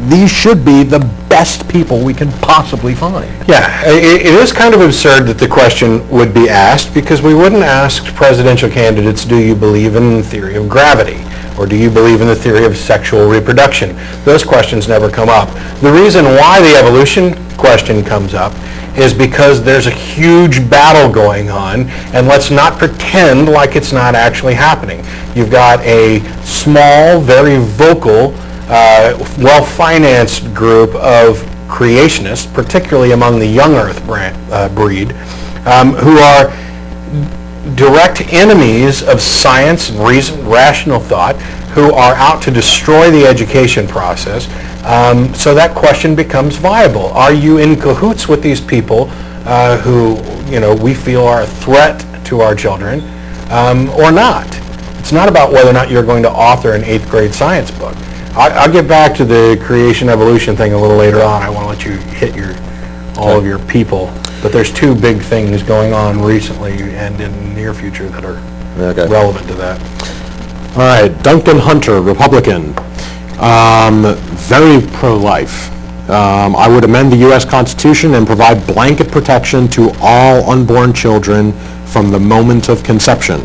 these should be the best people we can possibly find. Yeah, it is kind of absurd that the question would be asked, because we wouldn't ask presidential candidates, do you believe in the theory of gravity? Or do you believe in the theory of sexual reproduction? Those questions never come up. The reason why the evolution question comes up is because there's a huge battle going on, and let's not pretend like it's not actually happening. You've got a small, very vocal, well-financed group of creationists, particularly among the young Earth breed, who are direct enemies of science, reason, rational thought, who are out to destroy the education process. So that question becomes viable. Are you in cahoots with these people who, we feel are a threat to our children, or not? It's not about whether or not you're going to author an 8th grade science book. I'll get back to the creation evolution thing a little later on. I want to let you hit all of your people. But there's two big things going on recently and in the near future that are relevant to that. All right, Duncan Hunter, Republican, very pro-life. I would amend the U.S. Constitution and provide blanket protection to all unborn children from the moment of conception.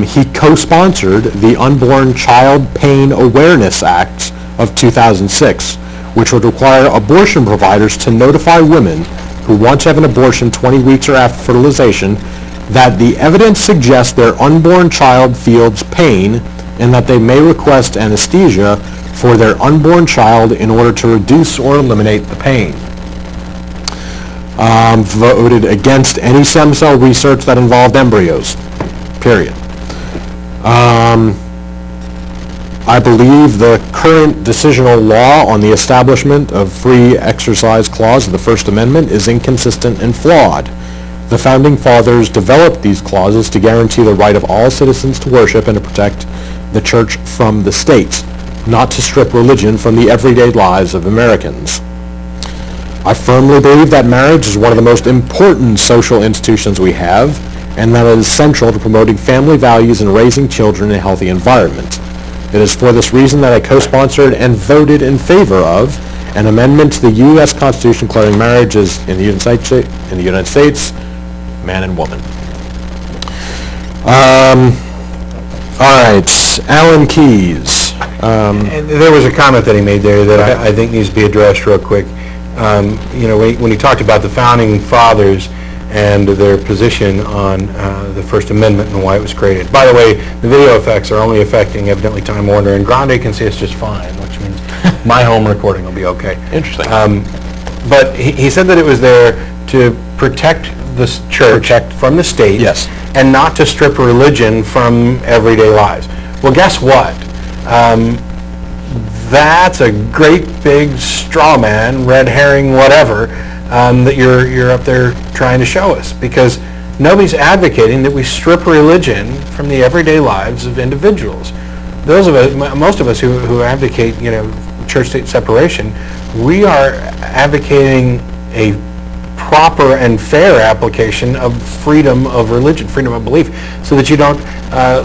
He co-sponsored the Unborn Child Pain Awareness Act of 2006, which would require abortion providers to notify women who want to have an abortion 20 weeks or after fertilization that the evidence suggests their unborn child feels pain and that they may request anesthesia for their unborn child in order to reduce or eliminate the pain. Voted against any stem cell research that involved embryos, period. I believe the current decisional law on the establishment of free exercise clause of the First Amendment is inconsistent and flawed. The Founding Fathers developed these clauses to guarantee the right of all citizens to worship and to protect the church from the state, not to strip religion from the everyday lives of Americans. I firmly believe that marriage is one of the most important social institutions we have, and that it is central to promoting family values and raising children in a healthy environment. It is for this reason that I co-sponsored and voted in favor of an amendment to the U.S. Constitution declaring marriage as in the United States, man and woman. All right, Alan Keyes. And there was a comment that he made there that I think needs to be addressed real quick. When he talked about the Founding Fathers and their position on the First Amendment and why it was created. By the way, the video effects are only affecting evidently Time Warner, and Grande can see us just fine, which means my home recording will be okay. Interesting. But he said that it was there to protect the church from the state, yes, and not to strip religion from everyday lives. Well, guess what? That's a great big straw man, red herring, whatever, that you're up there trying to show us, because nobody's advocating that we strip religion from the everyday lives of individuals. Those of us, most of us who advocate, church-state separation, we are advocating a proper and fair application of freedom of religion, freedom of belief, so that you don't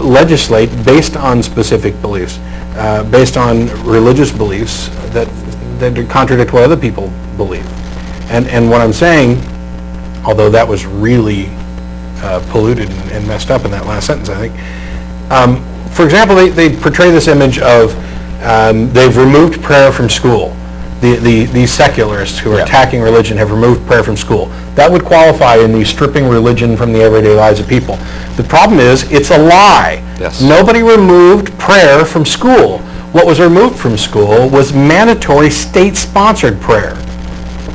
legislate based on specific beliefs, based on religious beliefs that contradict what other people believe. And what I'm saying, although that was really polluted and messed up in that last sentence, I think. For example, they portray this image of they've removed prayer from school. These secularists who are attacking religion have removed prayer from school. That would qualify in the stripping religion from the everyday lives of people. The problem is, it's a lie. Yes. Nobody removed prayer from school. What was removed from school was mandatory state-sponsored prayer.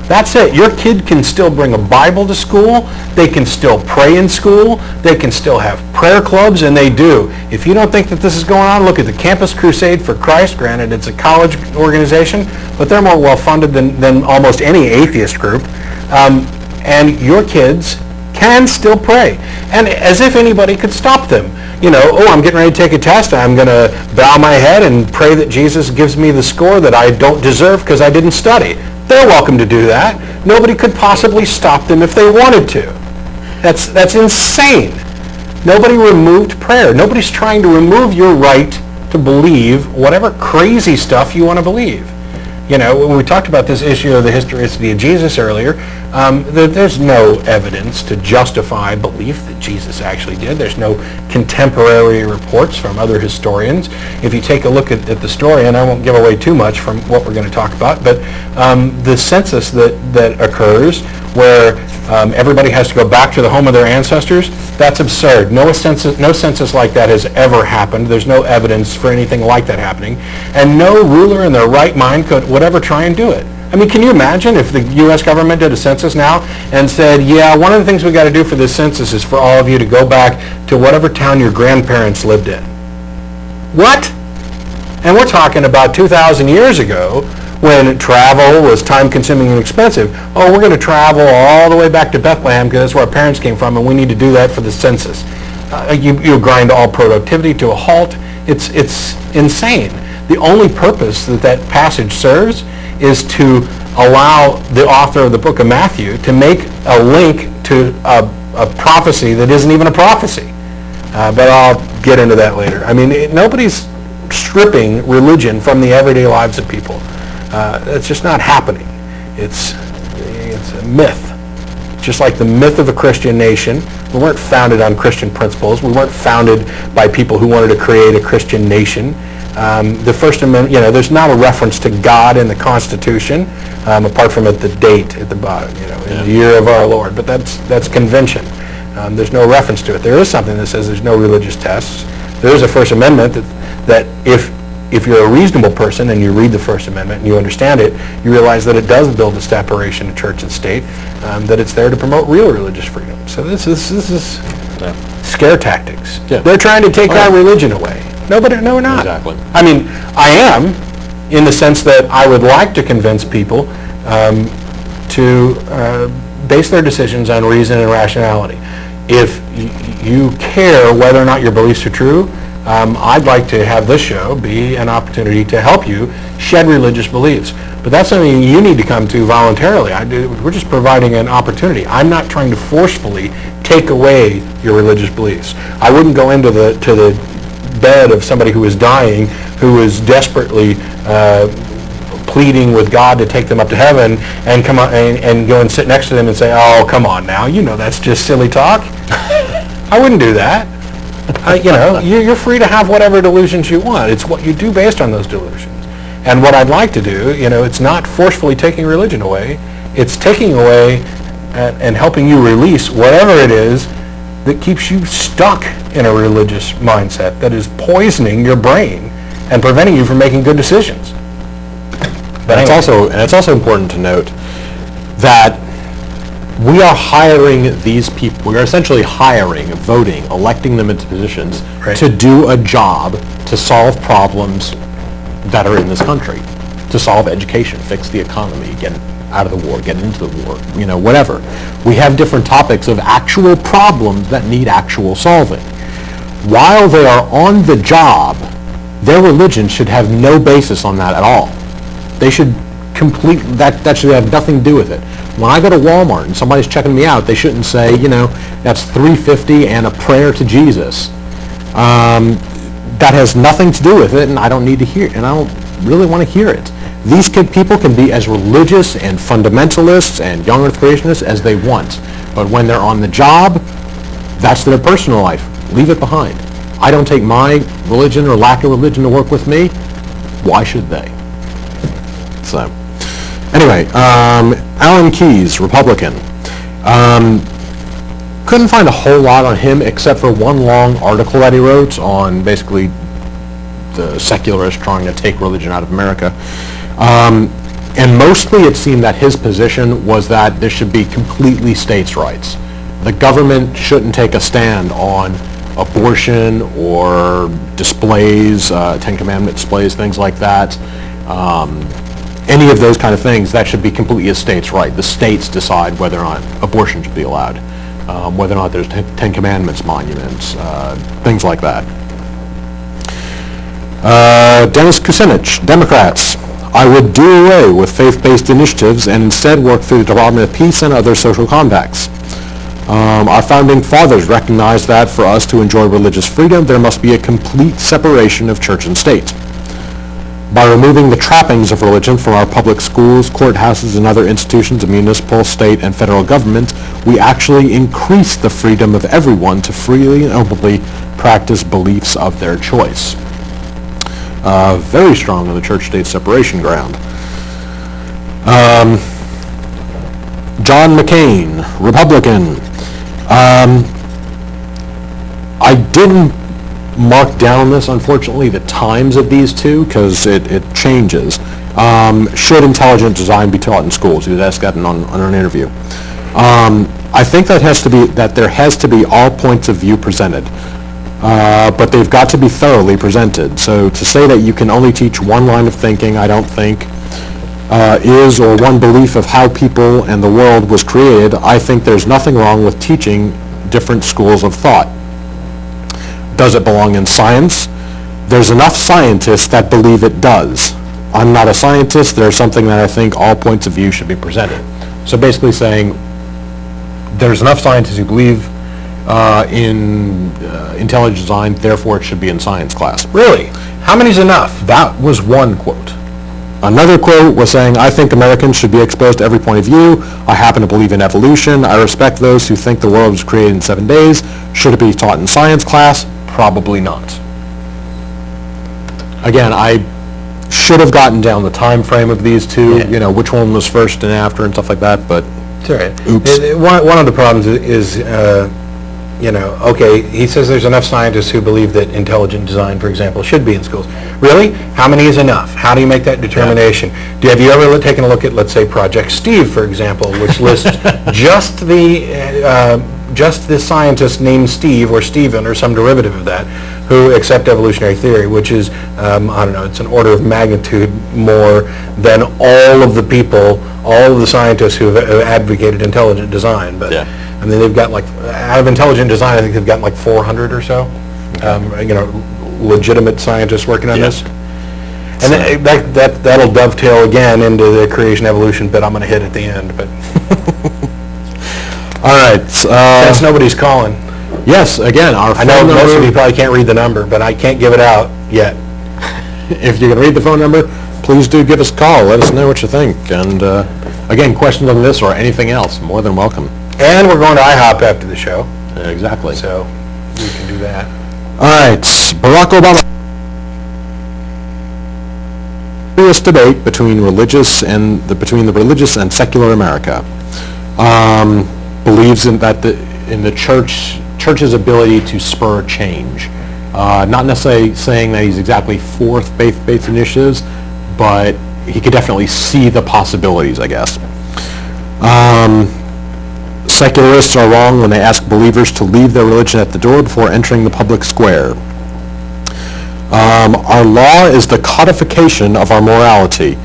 That's it. Your kid can still bring a Bible to school. They can still pray in school. They can still have prayer clubs, and they do. If you don't think that this is going on, look at the Campus Crusade for Christ. Granted, it's a college organization, but they're more well-funded than almost any atheist group. And your kids can still pray. And as if anybody could stop them. I'm getting ready to take a test. I'm going to bow my head and pray that Jesus gives me the score that I don't deserve because I didn't study. They're welcome to do that. Nobody could possibly stop them if they wanted to. That's insane. Nobody removed prayer. Nobody's trying to remove your right to believe whatever crazy stuff you want to believe. When we talked about this issue of the historicity of Jesus earlier, there's no evidence to justify belief that Jesus actually did. There's no contemporary reports from other historians. If you take a look at the story, and I won't give away too much from what we're going to talk about, but the census that occurs where everybody has to go back to the home of their ancestors, that's absurd. No census like that has ever happened. There's no evidence for anything like that happening. And no ruler in their right mind would ever try and do it. I mean, can you imagine if the U.S. government did a census now and said, yeah, one of the things we got to do for this census is for all of you to go back to whatever town your grandparents lived in. What? And we're talking about 2,000 years ago when travel was time-consuming and expensive. Oh, we're going to travel all the way back to Bethlehem because that's where our parents came from, and we need to do that for the census. You grind all productivity to a halt. It's insane. The only purpose that passage serves is to allow the author of the book of Matthew to make a link to a prophecy that isn't even a prophecy. But I'll get into that later. I mean, nobody's stripping religion from the everyday lives of people. It's just not happening. It's a myth. Just like the myth of a Christian nation. We weren't founded on Christian principles. We weren't founded by people who wanted to create a Christian nation. The First Amendment, there's not a reference to God in the Constitution, apart from at the date at the bottom, in the year of our Lord. But that's convention. There's no reference to it. There is something that says there's no religious tests. There is a First Amendment that if you're a reasonable person and you read the First Amendment and you understand it, you realize that it does build a separation of church and state, that it's there to promote real religious freedom. So this is scare tactics. Yeah. They're trying to take our religion away. No, we're not. Exactly. I mean, I am, in the sense that I would like to convince people to base their decisions on reason and rationality. If you care whether or not your beliefs are true, I'd like to have this show be an opportunity to help you shed religious beliefs. But that's something you need to come to voluntarily. We're just providing an opportunity. I'm not trying to forcefully take away your religious beliefs. I wouldn't go into the bed of somebody who is dying, who is desperately pleading with God to take them up to heaven, and come on and go and sit next to them and say, "Oh, come on now, that's just silly talk." I wouldn't do that. You're free to have whatever delusions you want. It's what you do based on those delusions. And what I'd like to do, it's not forcefully taking religion away. It's taking away and helping you release whatever it is that keeps you stuck in a religious mindset that is poisoning your brain and preventing you from making good decisions. But it's also important to note that we are hiring these people, we are essentially hiring, voting, electing them into positions to do a job to solve problems that are in this country, to solve education, fix the economy, get out of the war, get into the war, whatever. We have different topics of actual problems that need actual solving. While they are on the job, their religion should have no basis on that at all. They should that should have nothing to do with it. When I go to Walmart and somebody's checking me out, they shouldn't say, that's $3.50 and a prayer to Jesus. That has nothing to do with it, and I don't need to hear it, and I don't really want to hear it. These people can be as religious and fundamentalists and young earth creationists as they want, but when they're on the job, that's their personal life. Leave it behind. I don't take my religion or lack of religion to work with me. Why should they? So, anyway, Alan Keyes, Republican. Couldn't find a whole lot on him except for one long article that he wrote on basically the secularists trying to take religion out of America. And mostly it seemed that his position was that there should be completely states' rights. The government shouldn't take a stand on abortion or displays, Ten Commandment displays, things like that. Any of those kind of things, that should be completely a state's right. The states decide whether or not abortion should be allowed, whether or not there's Ten Commandments monuments, things like that. Dennis Kucinich, Democrats. I would do away with faith-based initiatives and instead work through the Department of Peace and other social compacts. Our founding fathers recognized that for us to enjoy religious freedom, there must be a complete separation of church and state. By removing the trappings of religion from our public schools, courthouses, and other institutions of municipal, state, and federal government, we actually increase the freedom of everyone to freely and openly practice beliefs of their choice. Very strong on the church-state separation ground. John McCain, Republican. I didn't mark down this, unfortunately, the times of these two, because it changes. Should intelligent design be taught in schools? He was asked that on an interview. I think that there has to be all points of view presented, but they've got to be thoroughly presented. So to say that you can only teach one line of thinking, I don't think is, or one belief of how people and the world was created. I think there's nothing wrong with teaching different schools of thought. Does it belong in science? There's enough scientists that believe it does. I'm not a scientist. There's something that I think all points of view should be presented. So basically saying there's enough scientists who believe in intelligent design, therefore it should be in science class. Really? How many's enough? That was one quote. Another quote was saying, I think Americans should be exposed to every point of view. I happen to believe in evolution. I respect those who think the world was created in 7 days. Should it be taught in science class? Probably not. Again, I should have gotten down the time frame of these two, which one was first and after and stuff like that, but it's all right. Oops. One of the problems is okay, he says there's enough scientists who believe that intelligent design, for example, should be in schools. Really? How many is enough? How do you make that determination? Yeah. Have you ever taken a look at, let's say, Project Steve, for example, which lists just the scientists named Steve or Stephen or some derivative of that who accept evolutionary theory, which is, I don't know, it's an order of magnitude more than all of the people, all of the scientists who have advocated intelligent design. But I mean, they've got out of intelligent design, I think they've got 400 or so, legitimate scientists working on this. And that'll dovetail again into the creation evolution bit I'm going to hit at the end. But all right. Since nobody's calling. Yes, again, our phone number. I know most of you probably can't read the number, but I can't give it out yet. If you can read the phone number, please do give us a call. Let us know what you think. And again, questions on this or anything else, more than welcome. And we're going to IHOP after the show. Exactly. So we can do that. All right. Barack Obama. Serious debate between the religious and secular America. believes in the church's ability to spur change. Not necessarily saying that he's exactly for faith-based initiatives, but he could definitely see the possibilities, I guess. Secularists are wrong when they ask believers to leave their religion at the door before entering the public square. Our law is the codification of our morality,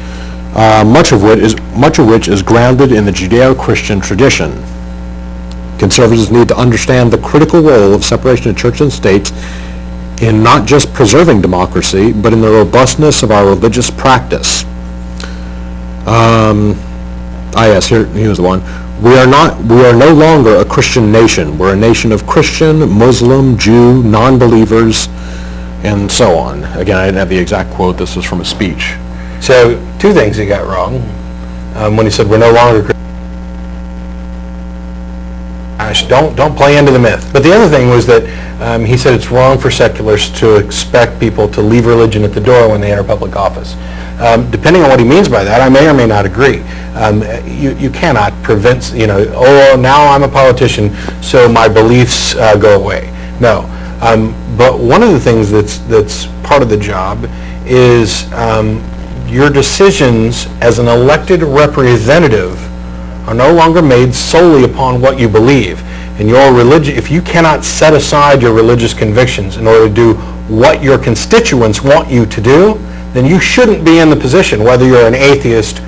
much of which is grounded in the Judeo-Christian tradition. Conservatives need to understand the critical role of separation of church and state in not just preserving democracy, but in the robustness of our religious practice. Yes, here's the one. We are no longer a Christian nation. We're a nation of Christian, Muslim, Jew, non-believers, and so on. Again, I didn't have the exact quote. This was from a speech. So, two things he got wrong. When he said we're no longer Christian. Don't play into the myth. But the other thing was that he said it's wrong for secularists to expect people to leave religion at the door when they enter public office. Depending on what he means by that, I may or may not agree. You cannot prevent, now I'm a politician, so my beliefs go away. No. But one of the things that's part of the job is your decisions as an elected representative are no longer made solely upon what you believe. And your religion, if you cannot set aside your religious convictions in order to do what your constituents want you to do, then you shouldn't be in the position, whether you're an atheist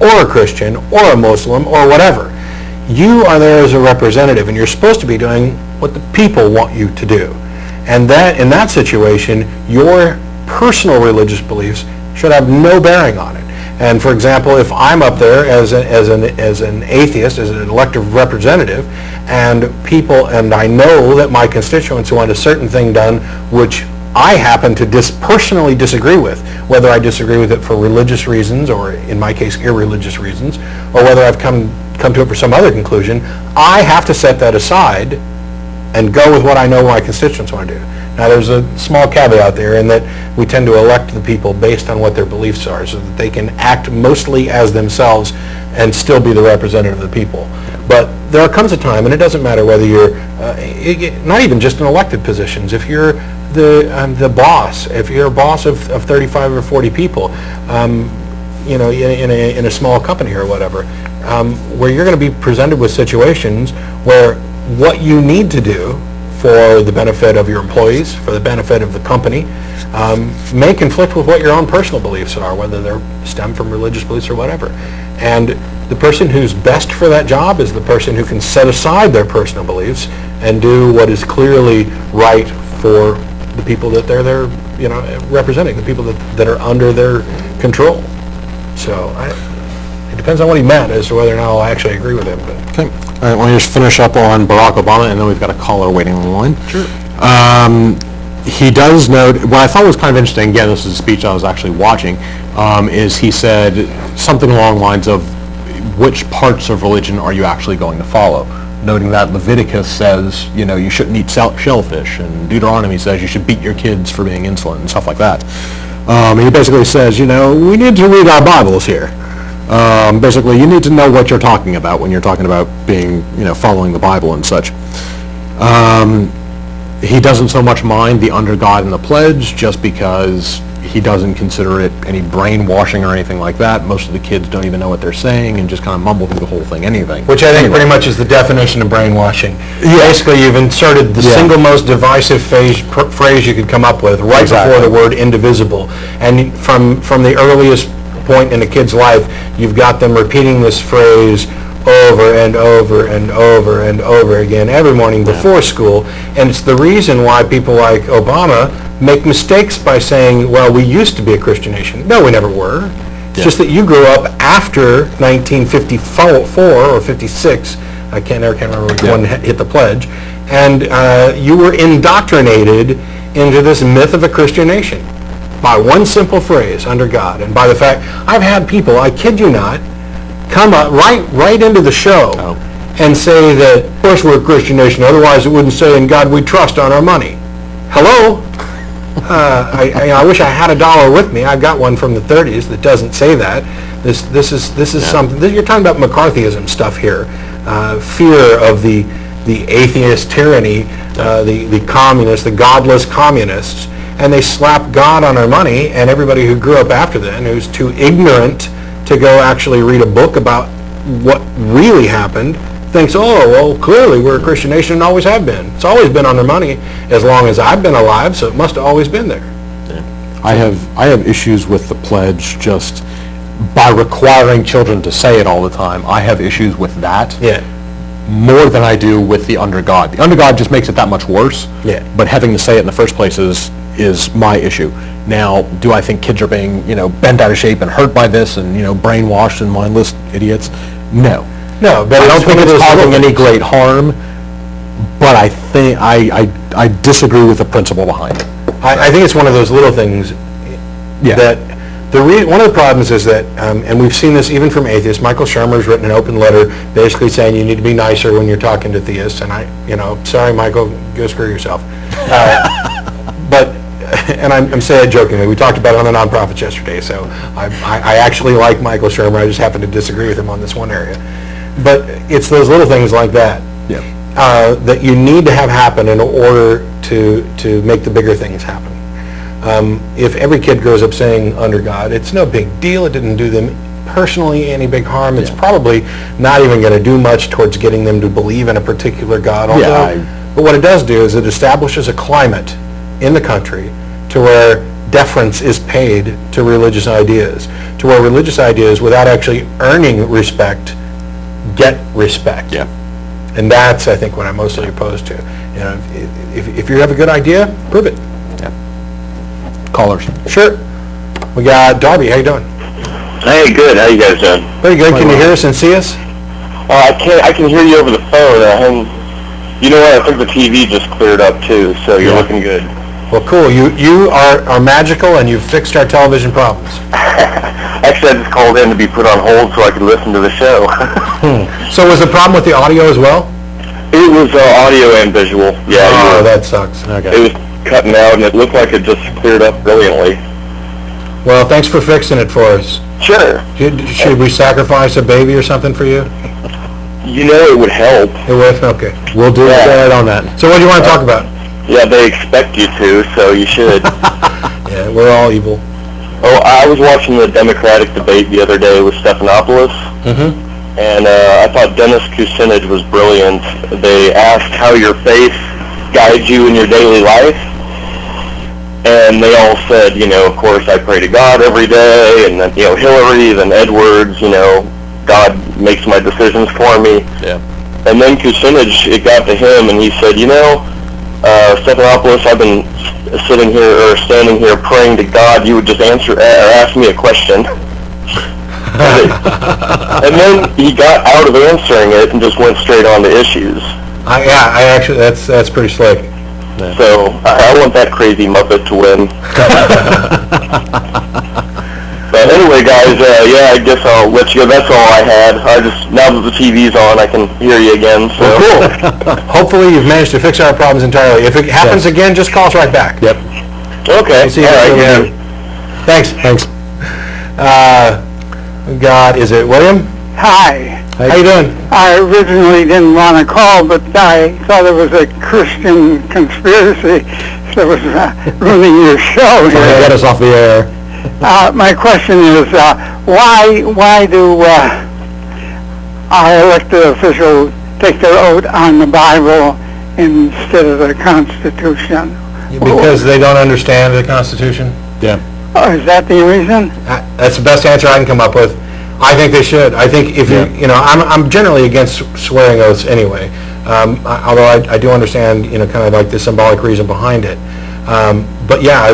or a Christian or a Muslim or whatever. You are there as a representative, and you're supposed to be doing what the people want you to do. And that, in that situation, your personal religious beliefs should have no bearing on it. And for example, if I'm up there as an atheist, as an elected representative, and I know that my constituents want a certain thing done, which I happen to personally disagree with, whether I disagree with it for religious reasons, or in my case, irreligious reasons, or whether I've come to it for some other conclusion, I have to set that aside and go with what I know my constituents want to do. Now, there's a small caveat there in that we tend to elect the people based on what their beliefs are, so that they can act mostly as themselves and still be the representative of the people. But there comes a time, and it doesn't matter whether you're, not even just in elected positions, if you're the boss, if you're a boss of 35 or 40 people, in a small company or whatever, where you're going to be presented with situations where what you need to do for the benefit of your employees, for the benefit of the company, may conflict with what your own personal beliefs are, whether they're stem from religious beliefs or whatever. And the person who's best for that job is the person who can set aside their personal beliefs and do what is clearly right for the people that they're there, representing, the people that are under their control. So it depends on what he meant as to whether or not I'll actually agree with him. But. Okay. All right, why don't you just finish up on Barack Obama, and then we've got a caller waiting on the line. Sure. He does note, what I thought was kind of interesting, again, this is a speech I was actually watching, is he said something along the lines of, which parts of religion are you actually going to follow? Noting that Leviticus says, you shouldn't eat shellfish, and Deuteronomy says you should beat your kids for being insolent and stuff like that. He basically says, we need to read our Bibles here. Basically, you need to know what you're talking about when you're talking about being, following the Bible and such. He doesn't so much mind the under God and the pledge, just because he doesn't consider it any brainwashing or anything like that. Most of the kids don't even know what they're saying and just kind of mumble through the whole thing anyway. Which I think pretty much is the definition of brainwashing. Yeah. Basically, you've inserted the single most divisive phrase you could come up with right before the word indivisible. And from the earliest point in a kid's life, you've got them repeating this phrase over and over and over and over again every morning before school. And it's the reason why people like Obama make mistakes by saying, well, we used to be a Christian nation. No, we never were. It's just that you grew up after 1954 or 56. I never remember which one hit the pledge. And you were indoctrinated into this myth of a Christian nation by one simple phrase, under God, and by the fact, I've had people, I kid you not, come up right into the show and say that, of course, we're a Christian nation, otherwise it wouldn't say, in God we trust on our money. Hello? I wish I had $1 with me. I've got one from the 30s that doesn't say that. This is something, you're talking about McCarthyism stuff here. fear of the atheist tyranny, the communists, the godless communists, and they slap God on our money, and everybody who grew up after then, who's too ignorant to go actually read a book about what really happened, thinks, oh, well, clearly we're a Christian nation and always have been. It's always been on their money as long as I've been alive, so it must have always been there. I have issues with the pledge just by requiring children to say it all the time. I have issues with that. Yeah. More than I do with the under God. The under God just makes it that much worse. Yeah. But having to say it in the first place is my issue. Now, do I think kids are being, bent out of shape and hurt by this and, brainwashed and mindless idiots? No. No, but I don't think it's causing any great harm, but I think I disagree with the principle behind it. I think it's one of those little things that one of the problems is that, and we've seen this even from atheists. Michael Shermer's written an open letter basically saying you need to be nicer when you're talking to theists, and sorry, Michael, go screw yourself. But, and I'm saying it jokingly, we talked about it on the nonprofits yesterday, so I actually like Michael Shermer, I just happen to disagree with him on this one area. But it's those little things like that that you need to have happen in order to make the bigger things happen. If every kid grows up saying under God, it's no big deal, it didn't do them personally any big harm, it's probably not even going to do much towards getting them to believe in a particular God. But what it does do is it establishes a climate in the country to where deference is paid to religious ideas, to where religious ideas, without actually earning respect, get respect. Yeah. And that's, I think, what I'm mostly opposed to. If you have a good idea, prove it. Yeah. Callers. Sure. We got Darby. How you doing? Hey, good. How you guys doing? Very good. Can you hear us and see us? I can hear you over the phone. You know what? I think the TV just cleared up too, so you're looking good. Well, cool. You are magical, and you've fixed our television problems. Actually, I just called in to be put on hold so I could listen to the show. So was the problem with the audio as well? It was audio and visual. Yeah. Oh, that sucks. Okay. It was cutting out, and it looked like it just cleared up brilliantly. Well, thanks for fixing it for us. Sure. Should we sacrifice a baby or something for you? It would help. It would? Okay. We'll do that on that. So what do you want to talk about? Yeah, they expect you to, so you should. Yeah, we're all evil. Oh, I was watching the Democratic debate the other day with Stephanopoulos, and I thought Dennis Kucinich was brilliant. They asked how your faith guides you in your daily life, and they all said, of course, I pray to God every day, and then, Hillary, then Edwards, God makes my decisions for me. Yeah. And then Kucinich, it got to him, and he said, Stephanopoulos, I've been standing here praying to God, you would just ask me a question. And then he got out of answering it and just went straight on to issues. I actually, that's pretty slick. Yeah. So I want that crazy Muppet to win. But anyway, guys, I guess I'll let you go. That's all I had. Now that the TV's on, I can hear you again. So. Well, cool. Hopefully you've managed to fix our problems entirely. If it happens again, just call us right back. Yep. Okay. We'll see you later. Thanks. We got, is it William? Hi. How you doing? I originally didn't want to call, but I thought it was a Christian conspiracy that was ruining your show here. Get us off the air. My question is, why do our elected officials take their oath on the Bible instead of the Constitution? Because they don't understand the Constitution. Yeah. Oh, is that the reason? That's the best answer I can come up with. I think they should. I think if I'm generally against swearing oaths anyway. Although I do understand, kind of like the symbolic reason behind it. But yeah,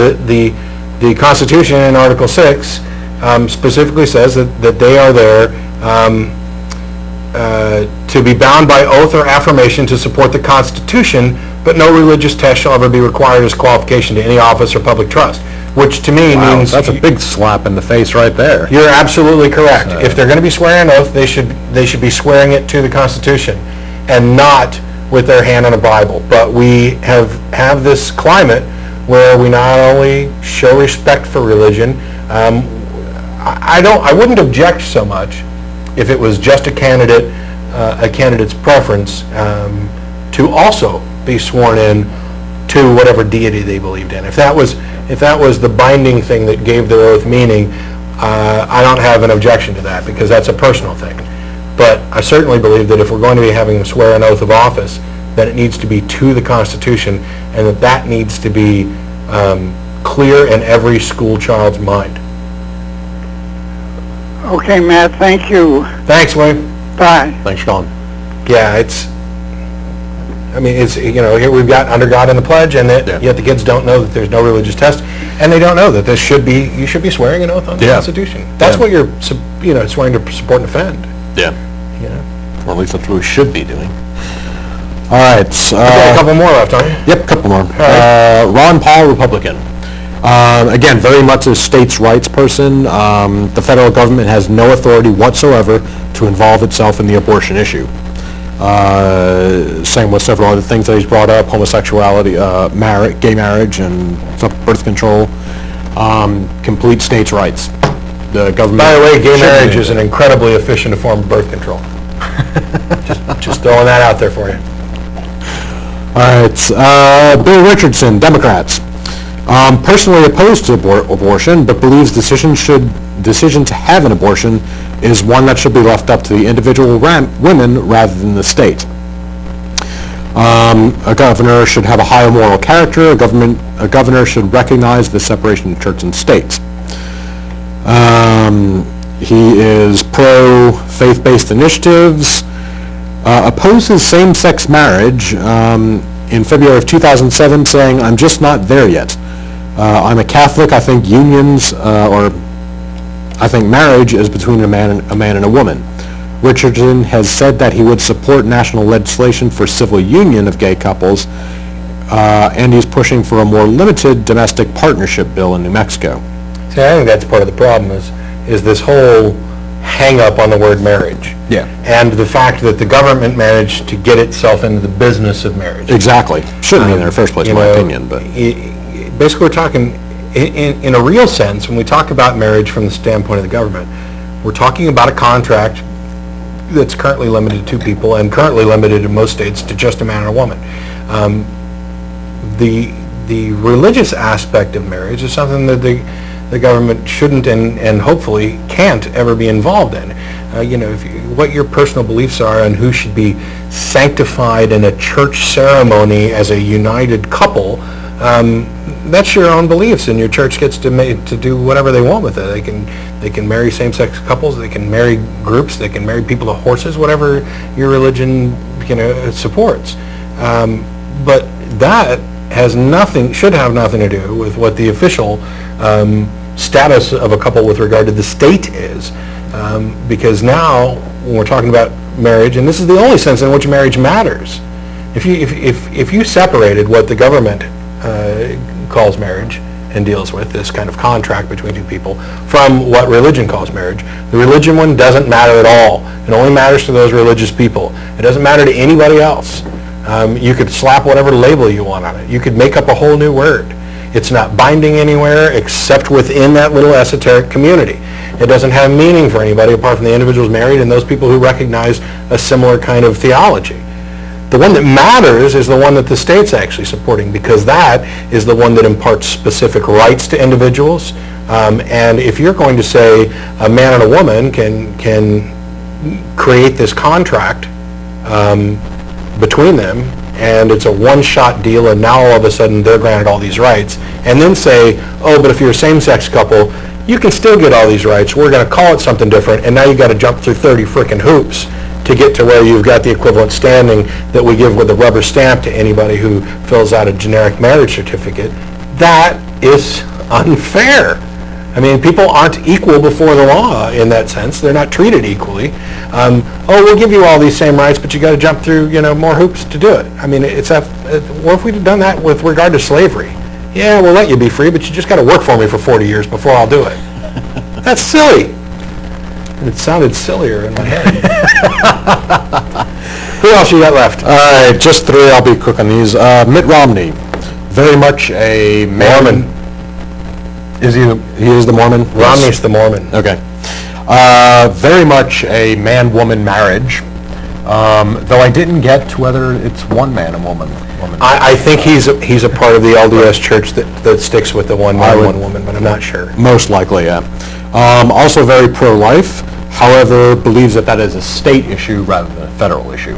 the Constitution in Article 6 specifically says that they are there to be bound by oath or affirmation to support the Constitution, but no religious test shall ever be required as qualification to any office or public trust, which to me means... That's a big slap in the face right there. You're absolutely correct. If they're going to be swearing an oath, they should be swearing it to the Constitution and not with their hand on a Bible. But we have this climate where we not only show respect for religion, I wouldn't object so much if it was just a candidate a candidate's preference to also be sworn in to whatever deity they believed in. If that was the binding thing that gave their oath meaning, I don't have an objection to that, because that's a personal thing. But I certainly believe that if we're going to be having them swear an oath of office, that it needs to be to the Constitution, and that needs to be clear in every school child's mind. Okay, Matt, thank you. Thanks, Wayne. Bye. Thanks, Sean. Yeah, it's here we've got under God in the pledge, and yet the kids don't know that there's no religious test, and they don't know that you should be swearing an oath on the Constitution. That's what you're swearing to support and defend. Yeah. Or at least that's what we should be doing. All right. Got a couple more left, aren't you? Yep, a couple more. Ron Paul, Republican. Again, very much a states' rights person. The federal government has no authority whatsoever to involve itself in the abortion issue. Same with several other things that he's brought up: homosexuality, gay marriage, and birth control. Complete states' rights. The government. By the way, gay marriage is an incredibly efficient form of birth control. just throwing that out there for you. All right. Bill Richardson, Democrats. Personally opposed to abortion, but believes decision to have an abortion is one that should be left up to the individual women rather than the state. A governor should have a higher moral character. A governor should recognize the separation of church and state. He is pro-faith-based initiatives. Opposes same-sex marriage in February of 2007, saying, "I'm just not there yet. I'm a Catholic. I think I think marriage is between a man and a woman." Richardson has said that he would support national legislation for civil union of gay couples, and he's pushing for a more limited domestic partnership bill in New Mexico. See, I think that's part of the problem is this whole hang-up on the word marriage. Yeah. And the fact that the government managed to get itself into the business of marriage. Exactly. Shouldn't be in the first place, in my opinion. But basically, we're talking, in a real sense, when we talk about marriage from the standpoint of the government, we're talking about a contract that's currently limited to two people, and currently limited in most states to just a man and a woman. The religious aspect of marriage is something that the government shouldn't and hopefully can't ever be involved in. What your personal beliefs are and who should be sanctified in a church ceremony as a united couple, that's your own beliefs, and your church gets to do whatever they want with it. They can marry same-sex couples, they can marry groups, they can marry people to horses, whatever your religion supports. But that should have nothing to do with what the official status of a couple with regard to the state is, because now when we're talking about marriage, and this is the only sense in which marriage matters, if you separated what the government calls marriage and deals with, this kind of contract between two people, from what religion calls marriage, the religion one doesn't matter at all. It only matters to those religious people. It doesn't matter to anybody else. You could slap whatever label you want on it. You could make up a whole new word. It's not binding anywhere except within that little esoteric community. It doesn't have meaning for anybody apart from the individuals married and those people who recognize a similar kind of theology. The one that matters is the one that the state's actually supporting, because that is the one that imparts specific rights to individuals. And if you're going to say a man and a woman can create this contract between them, and it's a one-shot deal, and now all of a sudden they're granted all these rights, and then say, oh, but if you're a same-sex couple, you can still get all these rights. We're going to call it something different, and now you've got to jump through 30 frickin' hoops to get to where you've got the equivalent standing that we give with a rubber stamp to anybody who fills out a generic marriage certificate. That is unfair. I mean, people aren't equal before the law in that sense. They're not treated equally. We'll give you all these same rights, but you got to jump through, more hoops to do it. I mean, what if we'd have done that with regard to slavery? Yeah, we'll let you be free, but you just got to work for me for 40 years before I'll do it. That's silly. And it sounded sillier in my head. Who else you got left? All right, just three. I'll be quick on these. Mitt Romney, very much a Mormon. He is the Mormon? Romney's the Mormon. Okay. Very much a man-woman marriage. Though I didn't get to whether it's one man and woman. I think he's a part of the LDS church that sticks with the one man, one woman, but I'm not sure. Most likely, yeah. Also very pro-life, however, believes that is a state issue rather than a federal issue.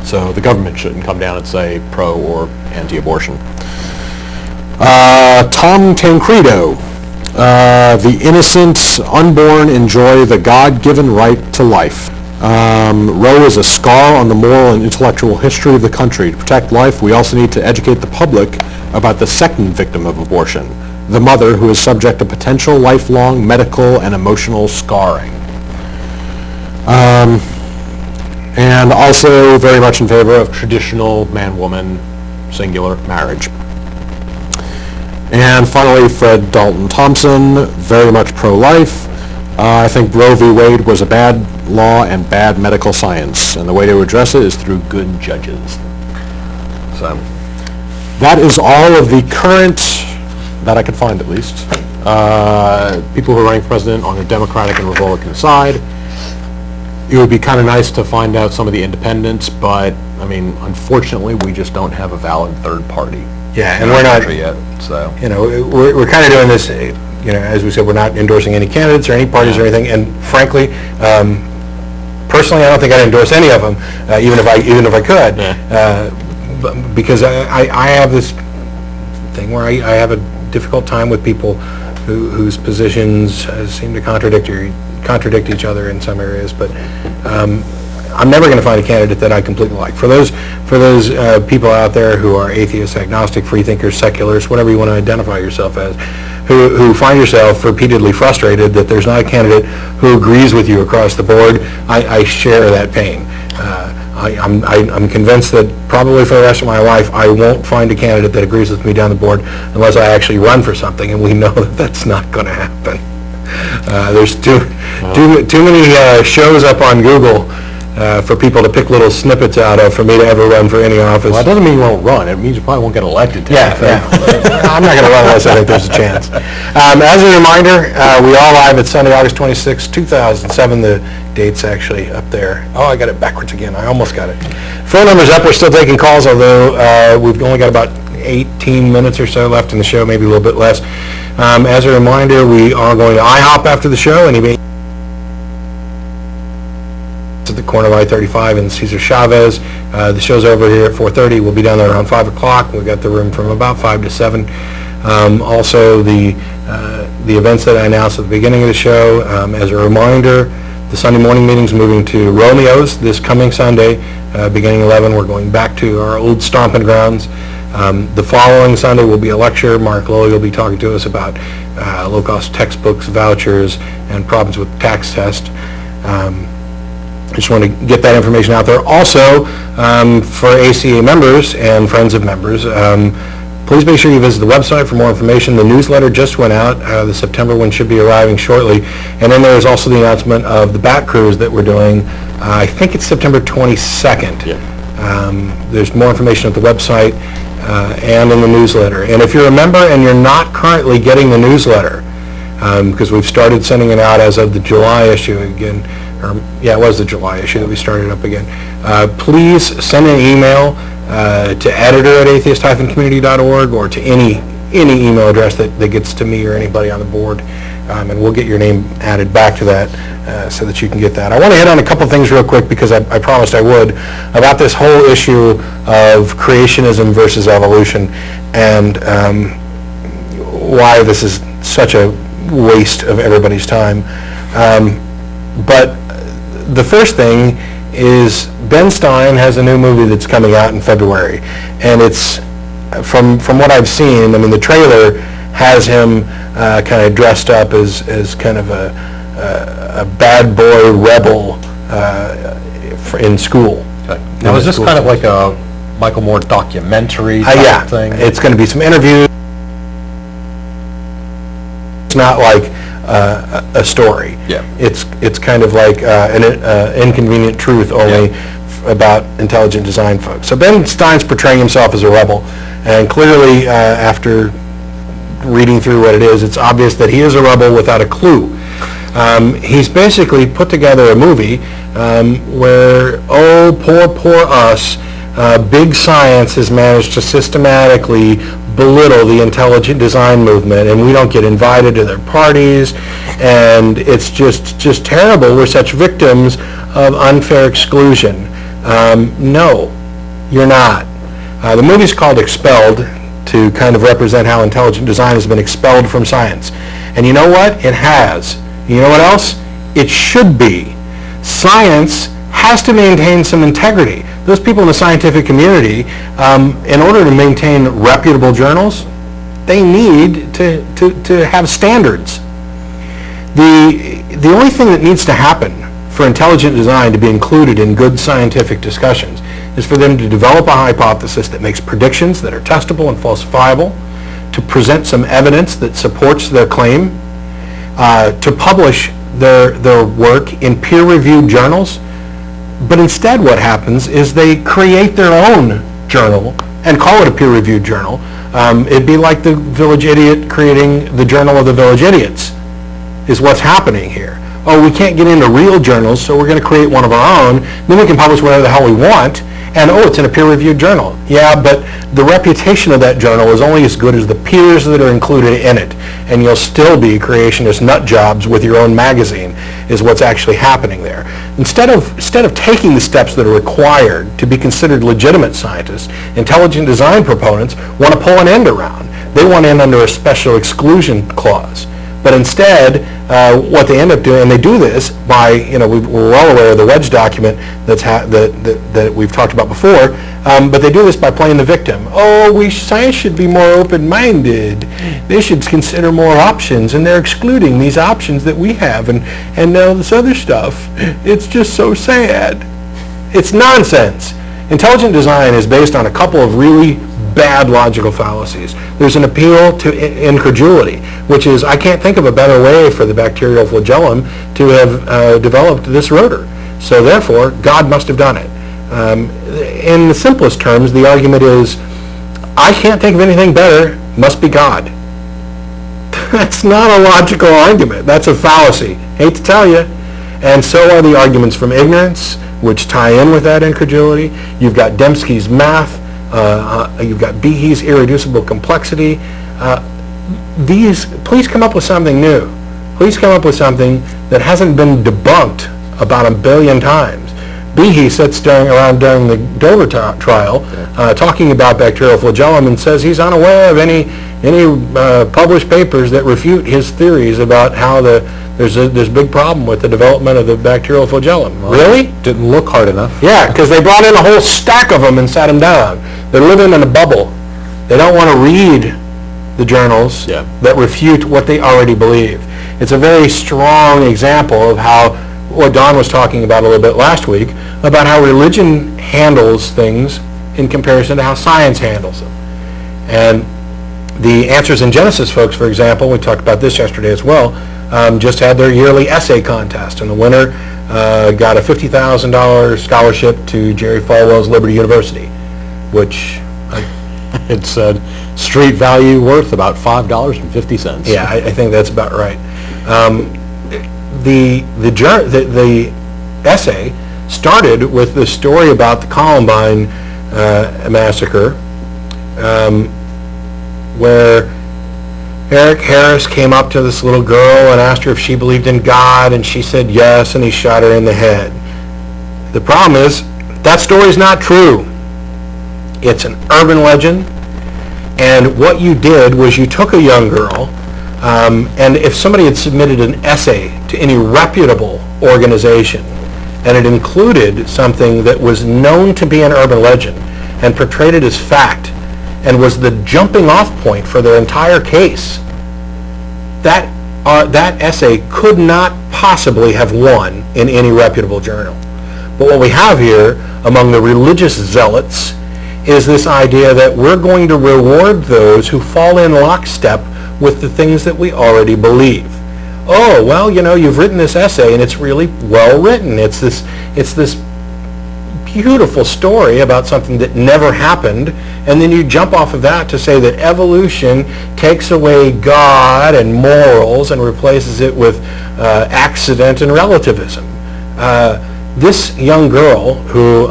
So the government shouldn't come down and say pro or anti-abortion. Tom Tancredo, the innocent unborn enjoy the God-given right to life. Roe is a scar on the moral and intellectual history of the country. To protect life, we also need to educate the public about the second victim of abortion, the mother who is subject to potential lifelong medical and emotional scarring. And also very much in favor of traditional man-woman singular marriage. And finally, Fred Dalton Thompson, very much pro-life. I think Roe v. Wade was a bad law and bad medical science, and the way to address it is through good judges. So that is all of the current, that I could find at least, people who are running for president on the Democratic and Republican side. It would be kind of nice to find out some of the independents, but, I mean, unfortunately, we just don't have a valid third party. Yeah, and we're not yet, so. You know, we're kind of doing this, you know, as we said, we're not endorsing any candidates or any parties or anything, and frankly, personally, I don't think I'd endorse any of them, even if I could, because I have this thing where I have a difficult time with people whose positions seem to contradict each other in some areas, but I'm never going to find a candidate that I completely like. For those people out there who are atheists, agnostic, freethinkers, secularists, whatever you want to identify yourself as, who find yourself repeatedly frustrated that there's not a candidate who agrees with you across the board, I share that pain. I'm convinced that probably for the rest of my life I won't find a candidate that agrees with me down the board unless I actually run for something, and we know that that's not going to happen. There's too many shows up on Google for people to pick little snippets out of for me to ever run for any office. Well, it doesn't mean you won't run. It means you probably won't get elected. Yeah. I'm not going to run unless I think there's a chance. As a reminder, we are live at Sunday, August 26, 2007. The date's actually up there. Oh, I got it backwards again. I almost got it. Phone number's up. We're still taking calls, although we've only got about 18 minutes or so left in the show, maybe a little bit less. As a reminder, we are going to IHOP after the show, and at the corner of I-35 and Cesar Chavez. The show's over here at 4:30. We'll be down there around 5 o'clock. We've got the room from about 5 to 7. Also, the events that I announced at the beginning of the show, as a reminder, the Sunday morning meeting's moving to Romeo's this coming Sunday, beginning 11. We're going back to our old stomping grounds. The following Sunday will be a lecture. Mark Lowey will be talking to us about low-cost textbooks, vouchers, and problems with tax test. I just want to get that information out there. Also, for ACA members and friends of members, please make sure you visit the website for more information. The newsletter just went out. The September one should be arriving shortly. And then there's also the announcement of the Bat Cruise that we're doing. I think it's September 22nd. Yeah. There's more information at the website and in the newsletter. And if you're a member and you're not currently getting the newsletter, because we've started sending it out as of the July issue again, it was the July issue that we started up again. Please send an email to editor@atheist-community.org or to any email address that gets to me or anybody on the board, and we'll get your name added back to that so that you can get that. I want to hit on a couple things real quick because I promised I would, about this whole issue of creationism versus evolution and why this is such a waste of everybody's time. But the first thing is Ben Stein has a new movie that's coming out in February, and it's from what I've seen. I mean, the trailer has him kind of dressed up as kind of a bad boy rebel in school. Okay. Now, is this kind of like a Michael Moore documentary type thing? It's going to be some interviews. It's not like a story. Yeah. It's kind of like an inconvenient truth only about intelligent design folks. So Ben Stein's portraying himself as a rebel, and clearly after reading through what it is, it's obvious that he is a rebel without a clue. He's basically put together a movie where, oh, poor us, big science has managed to systematically belittle the intelligent design movement, and we don't get invited to their parties, and it's just terrible. We're such victims of unfair exclusion. No, you're not. The movie's called Expelled, to kind of represent how intelligent design has been expelled from science. And you know what? It has. You know what else? It should be. Science has to maintain some integrity. Those people in the scientific community, in order to maintain reputable journals, they need to have standards. The only thing that needs to happen for intelligent design to be included in good scientific discussions is for them to develop a hypothesis that makes predictions that are testable and falsifiable, to present some evidence that supports their claim, to publish their work in peer-reviewed journals. But instead what happens is they create their own journal and call it a peer-reviewed journal. It'd be like the Village Idiot creating the Journal of the Village Idiots, is what's happening here. Oh, we can't get into real journals, so we're going to create one of our own, then we can publish whatever the hell we want, and oh, it's in a peer-reviewed journal. Yeah, but the reputation of that journal is only as good as the peers that are included in it, and you'll still be creationist nut jobs with your own magazine, is what's actually happening there. Instead of taking the steps that are required to be considered legitimate scientists, intelligent design proponents want to pull an end around. They want in under a special exclusion clause. But instead, what they end up doing, and they do this by, we're well aware of the Wedge document that we've talked about before, but they do this by playing the victim. Oh, science should be more open-minded. They should consider more options, and they're excluding these options that we have, and now this other stuff. It's just so sad. It's nonsense. Intelligent design is based on a couple of really bad logical fallacies. There's an appeal to incredulity, which is, I can't think of a better way for the bacterial flagellum to have developed this rotor. So therefore, God must have done it. In the simplest terms, the argument is, I can't think of anything better, must be God. That's not a logical argument. That's a fallacy. Hate to tell you. And so are the arguments from ignorance, which tie in with that incredulity. You've got Dembski's math. You've got Behe's irreducible complexity. Please come up with something new. Please come up with something that hasn't been debunked about 1 billion times. Behe sits around during the Dover trial talking about bacterial flagellum and says he's unaware of any published papers that refute his theories about how there's this big problem with the development of the bacterial flagellum. Well, really? Didn't look hard enough. Yeah, because they brought in a whole stack of them and sat them down. They're living in a bubble. They don't want to read the journals that refute what they already believe. It's a very strong example of how, what Don was talking about a little bit last week, about how religion handles things in comparison to how science handles them. And the Answers in Genesis folks, for example, we talked about this yesterday as well, just had their yearly essay contest, and the winner got a $50,000 scholarship to Jerry Falwell's Liberty University, which it said street value worth about $5.50. Yeah, I think that's about right. The essay started with the story about the Columbine massacre, where Eric Harris came up to this little girl and asked her if she believed in God, and she said yes, and he shot her in the head. The problem is, that story's not true. It's an urban legend, and what you did was you took a young girl, and if somebody had submitted an essay to any reputable organization, and it included something that was known to be an urban legend, and portrayed it as fact, and was the jumping off point for their entire case, that essay could not possibly have won in any reputable journal. But what we have here among the religious zealots is this idea that we're going to reward those who fall in lockstep with the things that we already believe. Oh, well, you've written this essay and it's really well written. It's this beautiful story about something that never happened, And then you jump off of that to say that evolution takes away God and morals and replaces it with accident and relativism. This young girl, who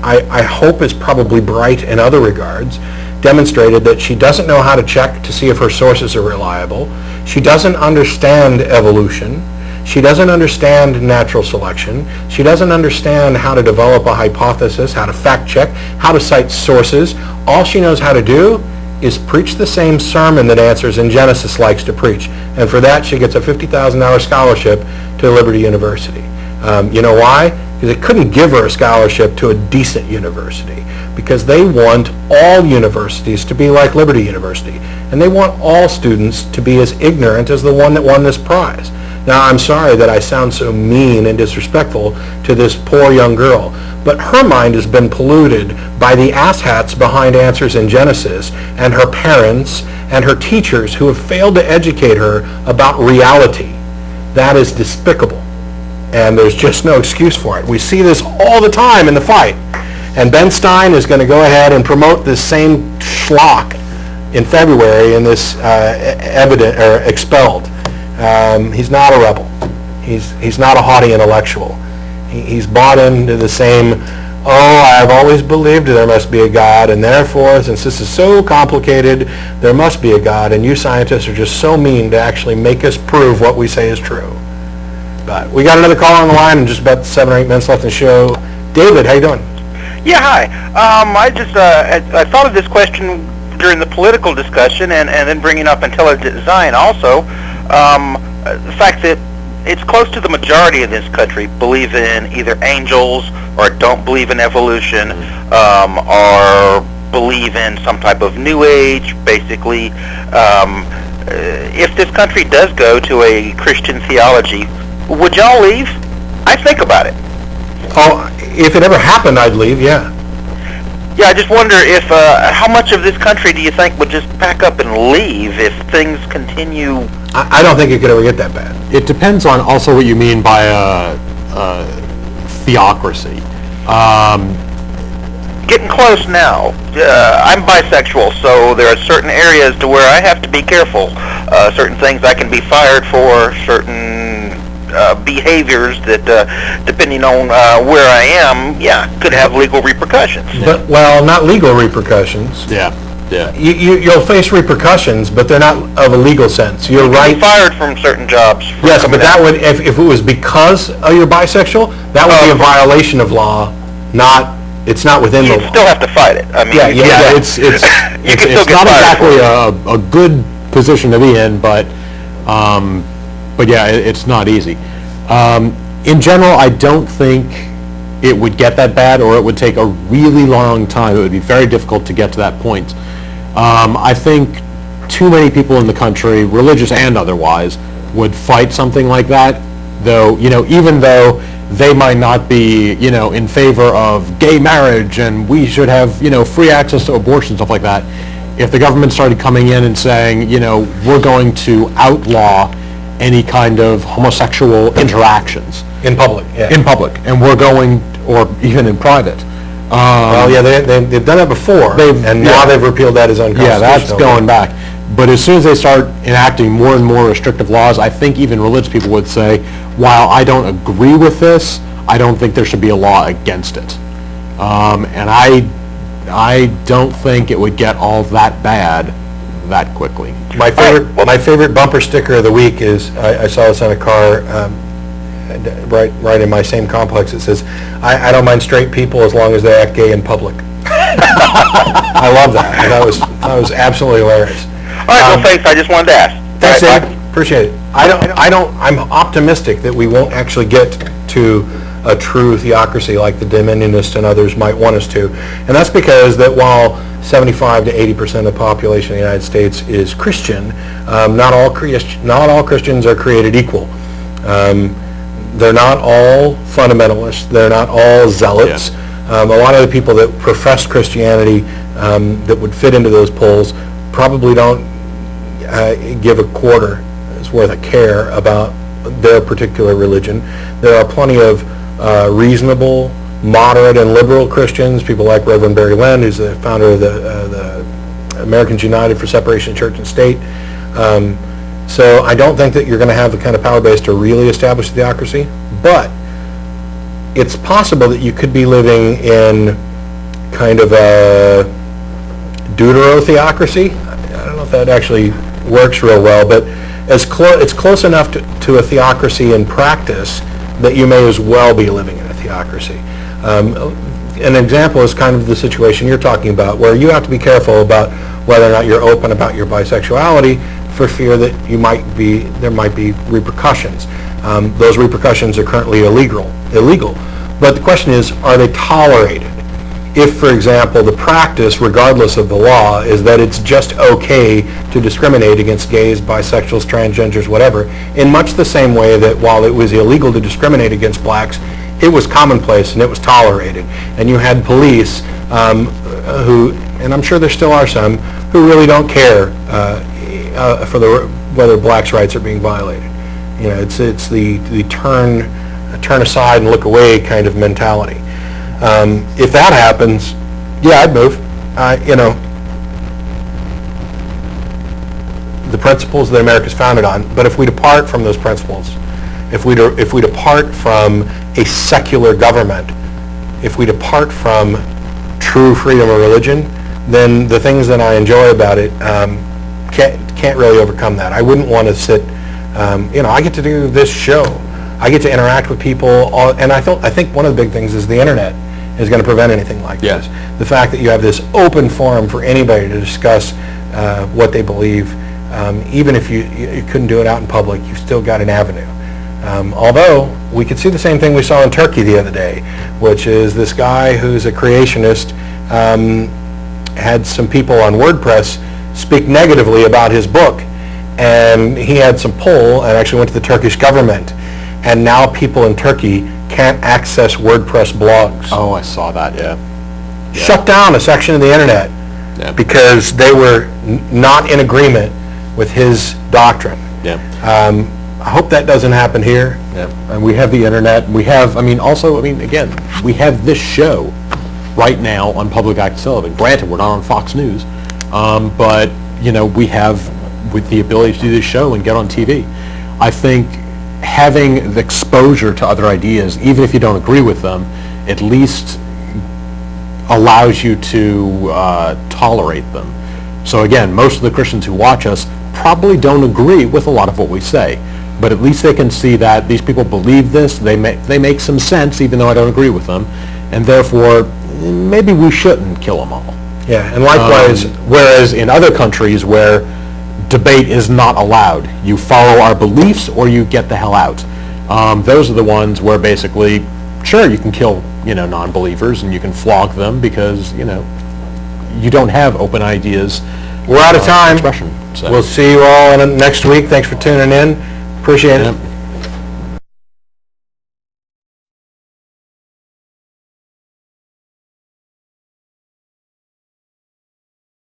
I hope is probably bright in other regards, demonstrated that she doesn't know how to check to see if her sources are reliable. She doesn't understand evolution. She doesn't understand natural selection. She doesn't understand how to develop a hypothesis, how to fact check, how to cite sources. All she knows how to do is preach the same sermon that Answers in Genesis likes to preach. And for that, she gets a $50,000 scholarship to Liberty University. You know why? Because they couldn't give her a scholarship to a decent university, because they want all universities to be like Liberty University, and they want all students to be as ignorant as the one that won this prize. Now, I'm sorry that I sound so mean and disrespectful to this poor young girl, but her mind has been polluted by the asshats behind Answers in Genesis, and her parents and her teachers who have failed to educate her about reality. That is despicable, and there's just no excuse for it. We see this all the time in the fight. And Ben Stein is going to go ahead and promote this same schlock in February in this Expelled. He's not a rebel. He's not a haughty intellectual. He's bought into the same, I've always believed there must be a God, and therefore, since this is so complicated, there must be a God, and you scientists are just so mean to actually make us prove what we say is true. But we got another call on the line, and just about 7 or 8 minutes left in the show. David, how you doing? Yeah, hi. I thought of this question during the political discussion, and then bringing up intelligent design also. The fact that it's close to the majority of this country believe in either angels or don't believe in evolution, or believe in some type of new age, basically. If this country does go to a Christian theology, would y'all leave? I think about it. Oh, if it ever happened, I'd leave, yeah. Yeah, I just wonder if, how much of this country do you think would just pack up and leave if things continue? I don't think it could ever get that bad. It depends on also what you mean by theocracy. Getting close now. I'm bisexual, so there are certain areas to where I have to be careful. Certain things I can be fired for, certain behaviors that, depending on where I am, could have legal repercussions. But, well, not legal repercussions. Yeah. You'll face repercussions, but they're not of a legal sense. You're right. Be fired from certain jobs. Yes, but that would, if it was because you're bisexual, that would be a violation of law. It's not within the law. You still have to fight it. I mean, it's not exactly a good position to be in, but yeah, it's not easy. In general, I don't think it would get that bad, or it would take a really long time. It would be very difficult to get to that point. I think too many people in the country, religious and otherwise, would fight something like that, though, even though they might not be, in favor of gay marriage and we should have, free access to abortion, stuff like that. If the government started coming in and saying, we're going to outlaw any kind of homosexual interactions. In public, yeah. In public, and we're going, or even in private. Well, yeah, they've done it before, and now they've repealed that as unconstitutional. Yeah, that's going back. But as soon as they start enacting more and more restrictive laws, I think even religious people would say, while I don't agree with this, I don't think there should be a law against it. And I don't think it would get all that bad that quickly. My favorite bumper sticker of the week is, I saw this on a car right in my same complex. It says, I don't mind straight people as long as they act gay in public. I love that. That was absolutely hilarious. All right, well, thanks. I just wanted to ask. Thanks, Dave. Appreciate it. I'm optimistic that we won't actually get to a true theocracy like the Dominionists and others might want us to. And that's because that while 75 to 80% of the population of the United States is Christian, not all Christians are created equal. They're not all fundamentalists. They're not all zealots. Yeah. A lot of the people that profess Christianity that would fit into those polls probably don't give a quarter's worth of care about their particular religion. There are plenty of reasonable, moderate and liberal Christians, people like Reverend Barry Len, who's the founder of the Americans United for Separation of Church and State. So I don't think that you're going to have the kind of power base to really establish theocracy, but it's possible that you could be living in kind of a deuterotheocracy. I don't know if that actually works real well, but it's close enough to a theocracy in practice that you may as well be living in a theocracy. An example is kind of the situation you're talking about, where you have to be careful about whether or not you're open about your bisexuality for fear that there might be repercussions. Those repercussions are currently illegal. But the question is, are they tolerated? If, for example, the practice, regardless of the law, is that it's just okay to discriminate against gays, bisexuals, transgenders, whatever, in much the same way that while it was illegal to discriminate against blacks, it was commonplace and it was tolerated. And you had police who, and I'm sure there still are some, who really don't care whether blacks' rights are being violated. You know, it's the turn aside and look away kind of mentality. If that happens, yeah, I'd move. The principles that America's founded on, but if we depart from those principles, if we depart from a secular government, if we depart from true freedom of religion, then the things that I enjoy about it can't really overcome that. I wouldn't want to sit, I get to do this show. I get to interact with people, and I think one of the big things is the internet is going to prevent anything like this. The fact that you have this open forum for anybody to discuss what they believe, even if you couldn't do it out in public, you've still got an avenue. Although, we could see the same thing we saw in Turkey the other day, which is this guy who's a creationist had some people on WordPress speak negatively about his book, and he had some pull and actually went to the Turkish government, and now people in Turkey can't access WordPress blogs. Oh, I saw that, yeah. Shut down a section of the internet because they were not in agreement with his doctrine. Yeah. I hope that doesn't happen here. Yeah. And we have the internet. We have, again, we have this show right now on public access television. Granted, we're not on Fox News, but, we have with the ability to do this show and get on TV. I think having the exposure to other ideas, even if you don't agree with them, at least allows you to tolerate them. So again, most of the Christians who watch us probably don't agree with a lot of what we say, but at least they can see that these people believe this, they make some sense even though I don't agree with them, and therefore maybe we shouldn't kill them all. Yeah, and likewise, whereas in other countries where debate is not allowed, you follow our beliefs or you get the hell out. Those are the ones where basically, sure, you can kill, non-believers and you can flog them because, you don't have open ideas. We're out of time. Expression. So. We'll see you all next week. Thanks for tuning in. Appreciate it.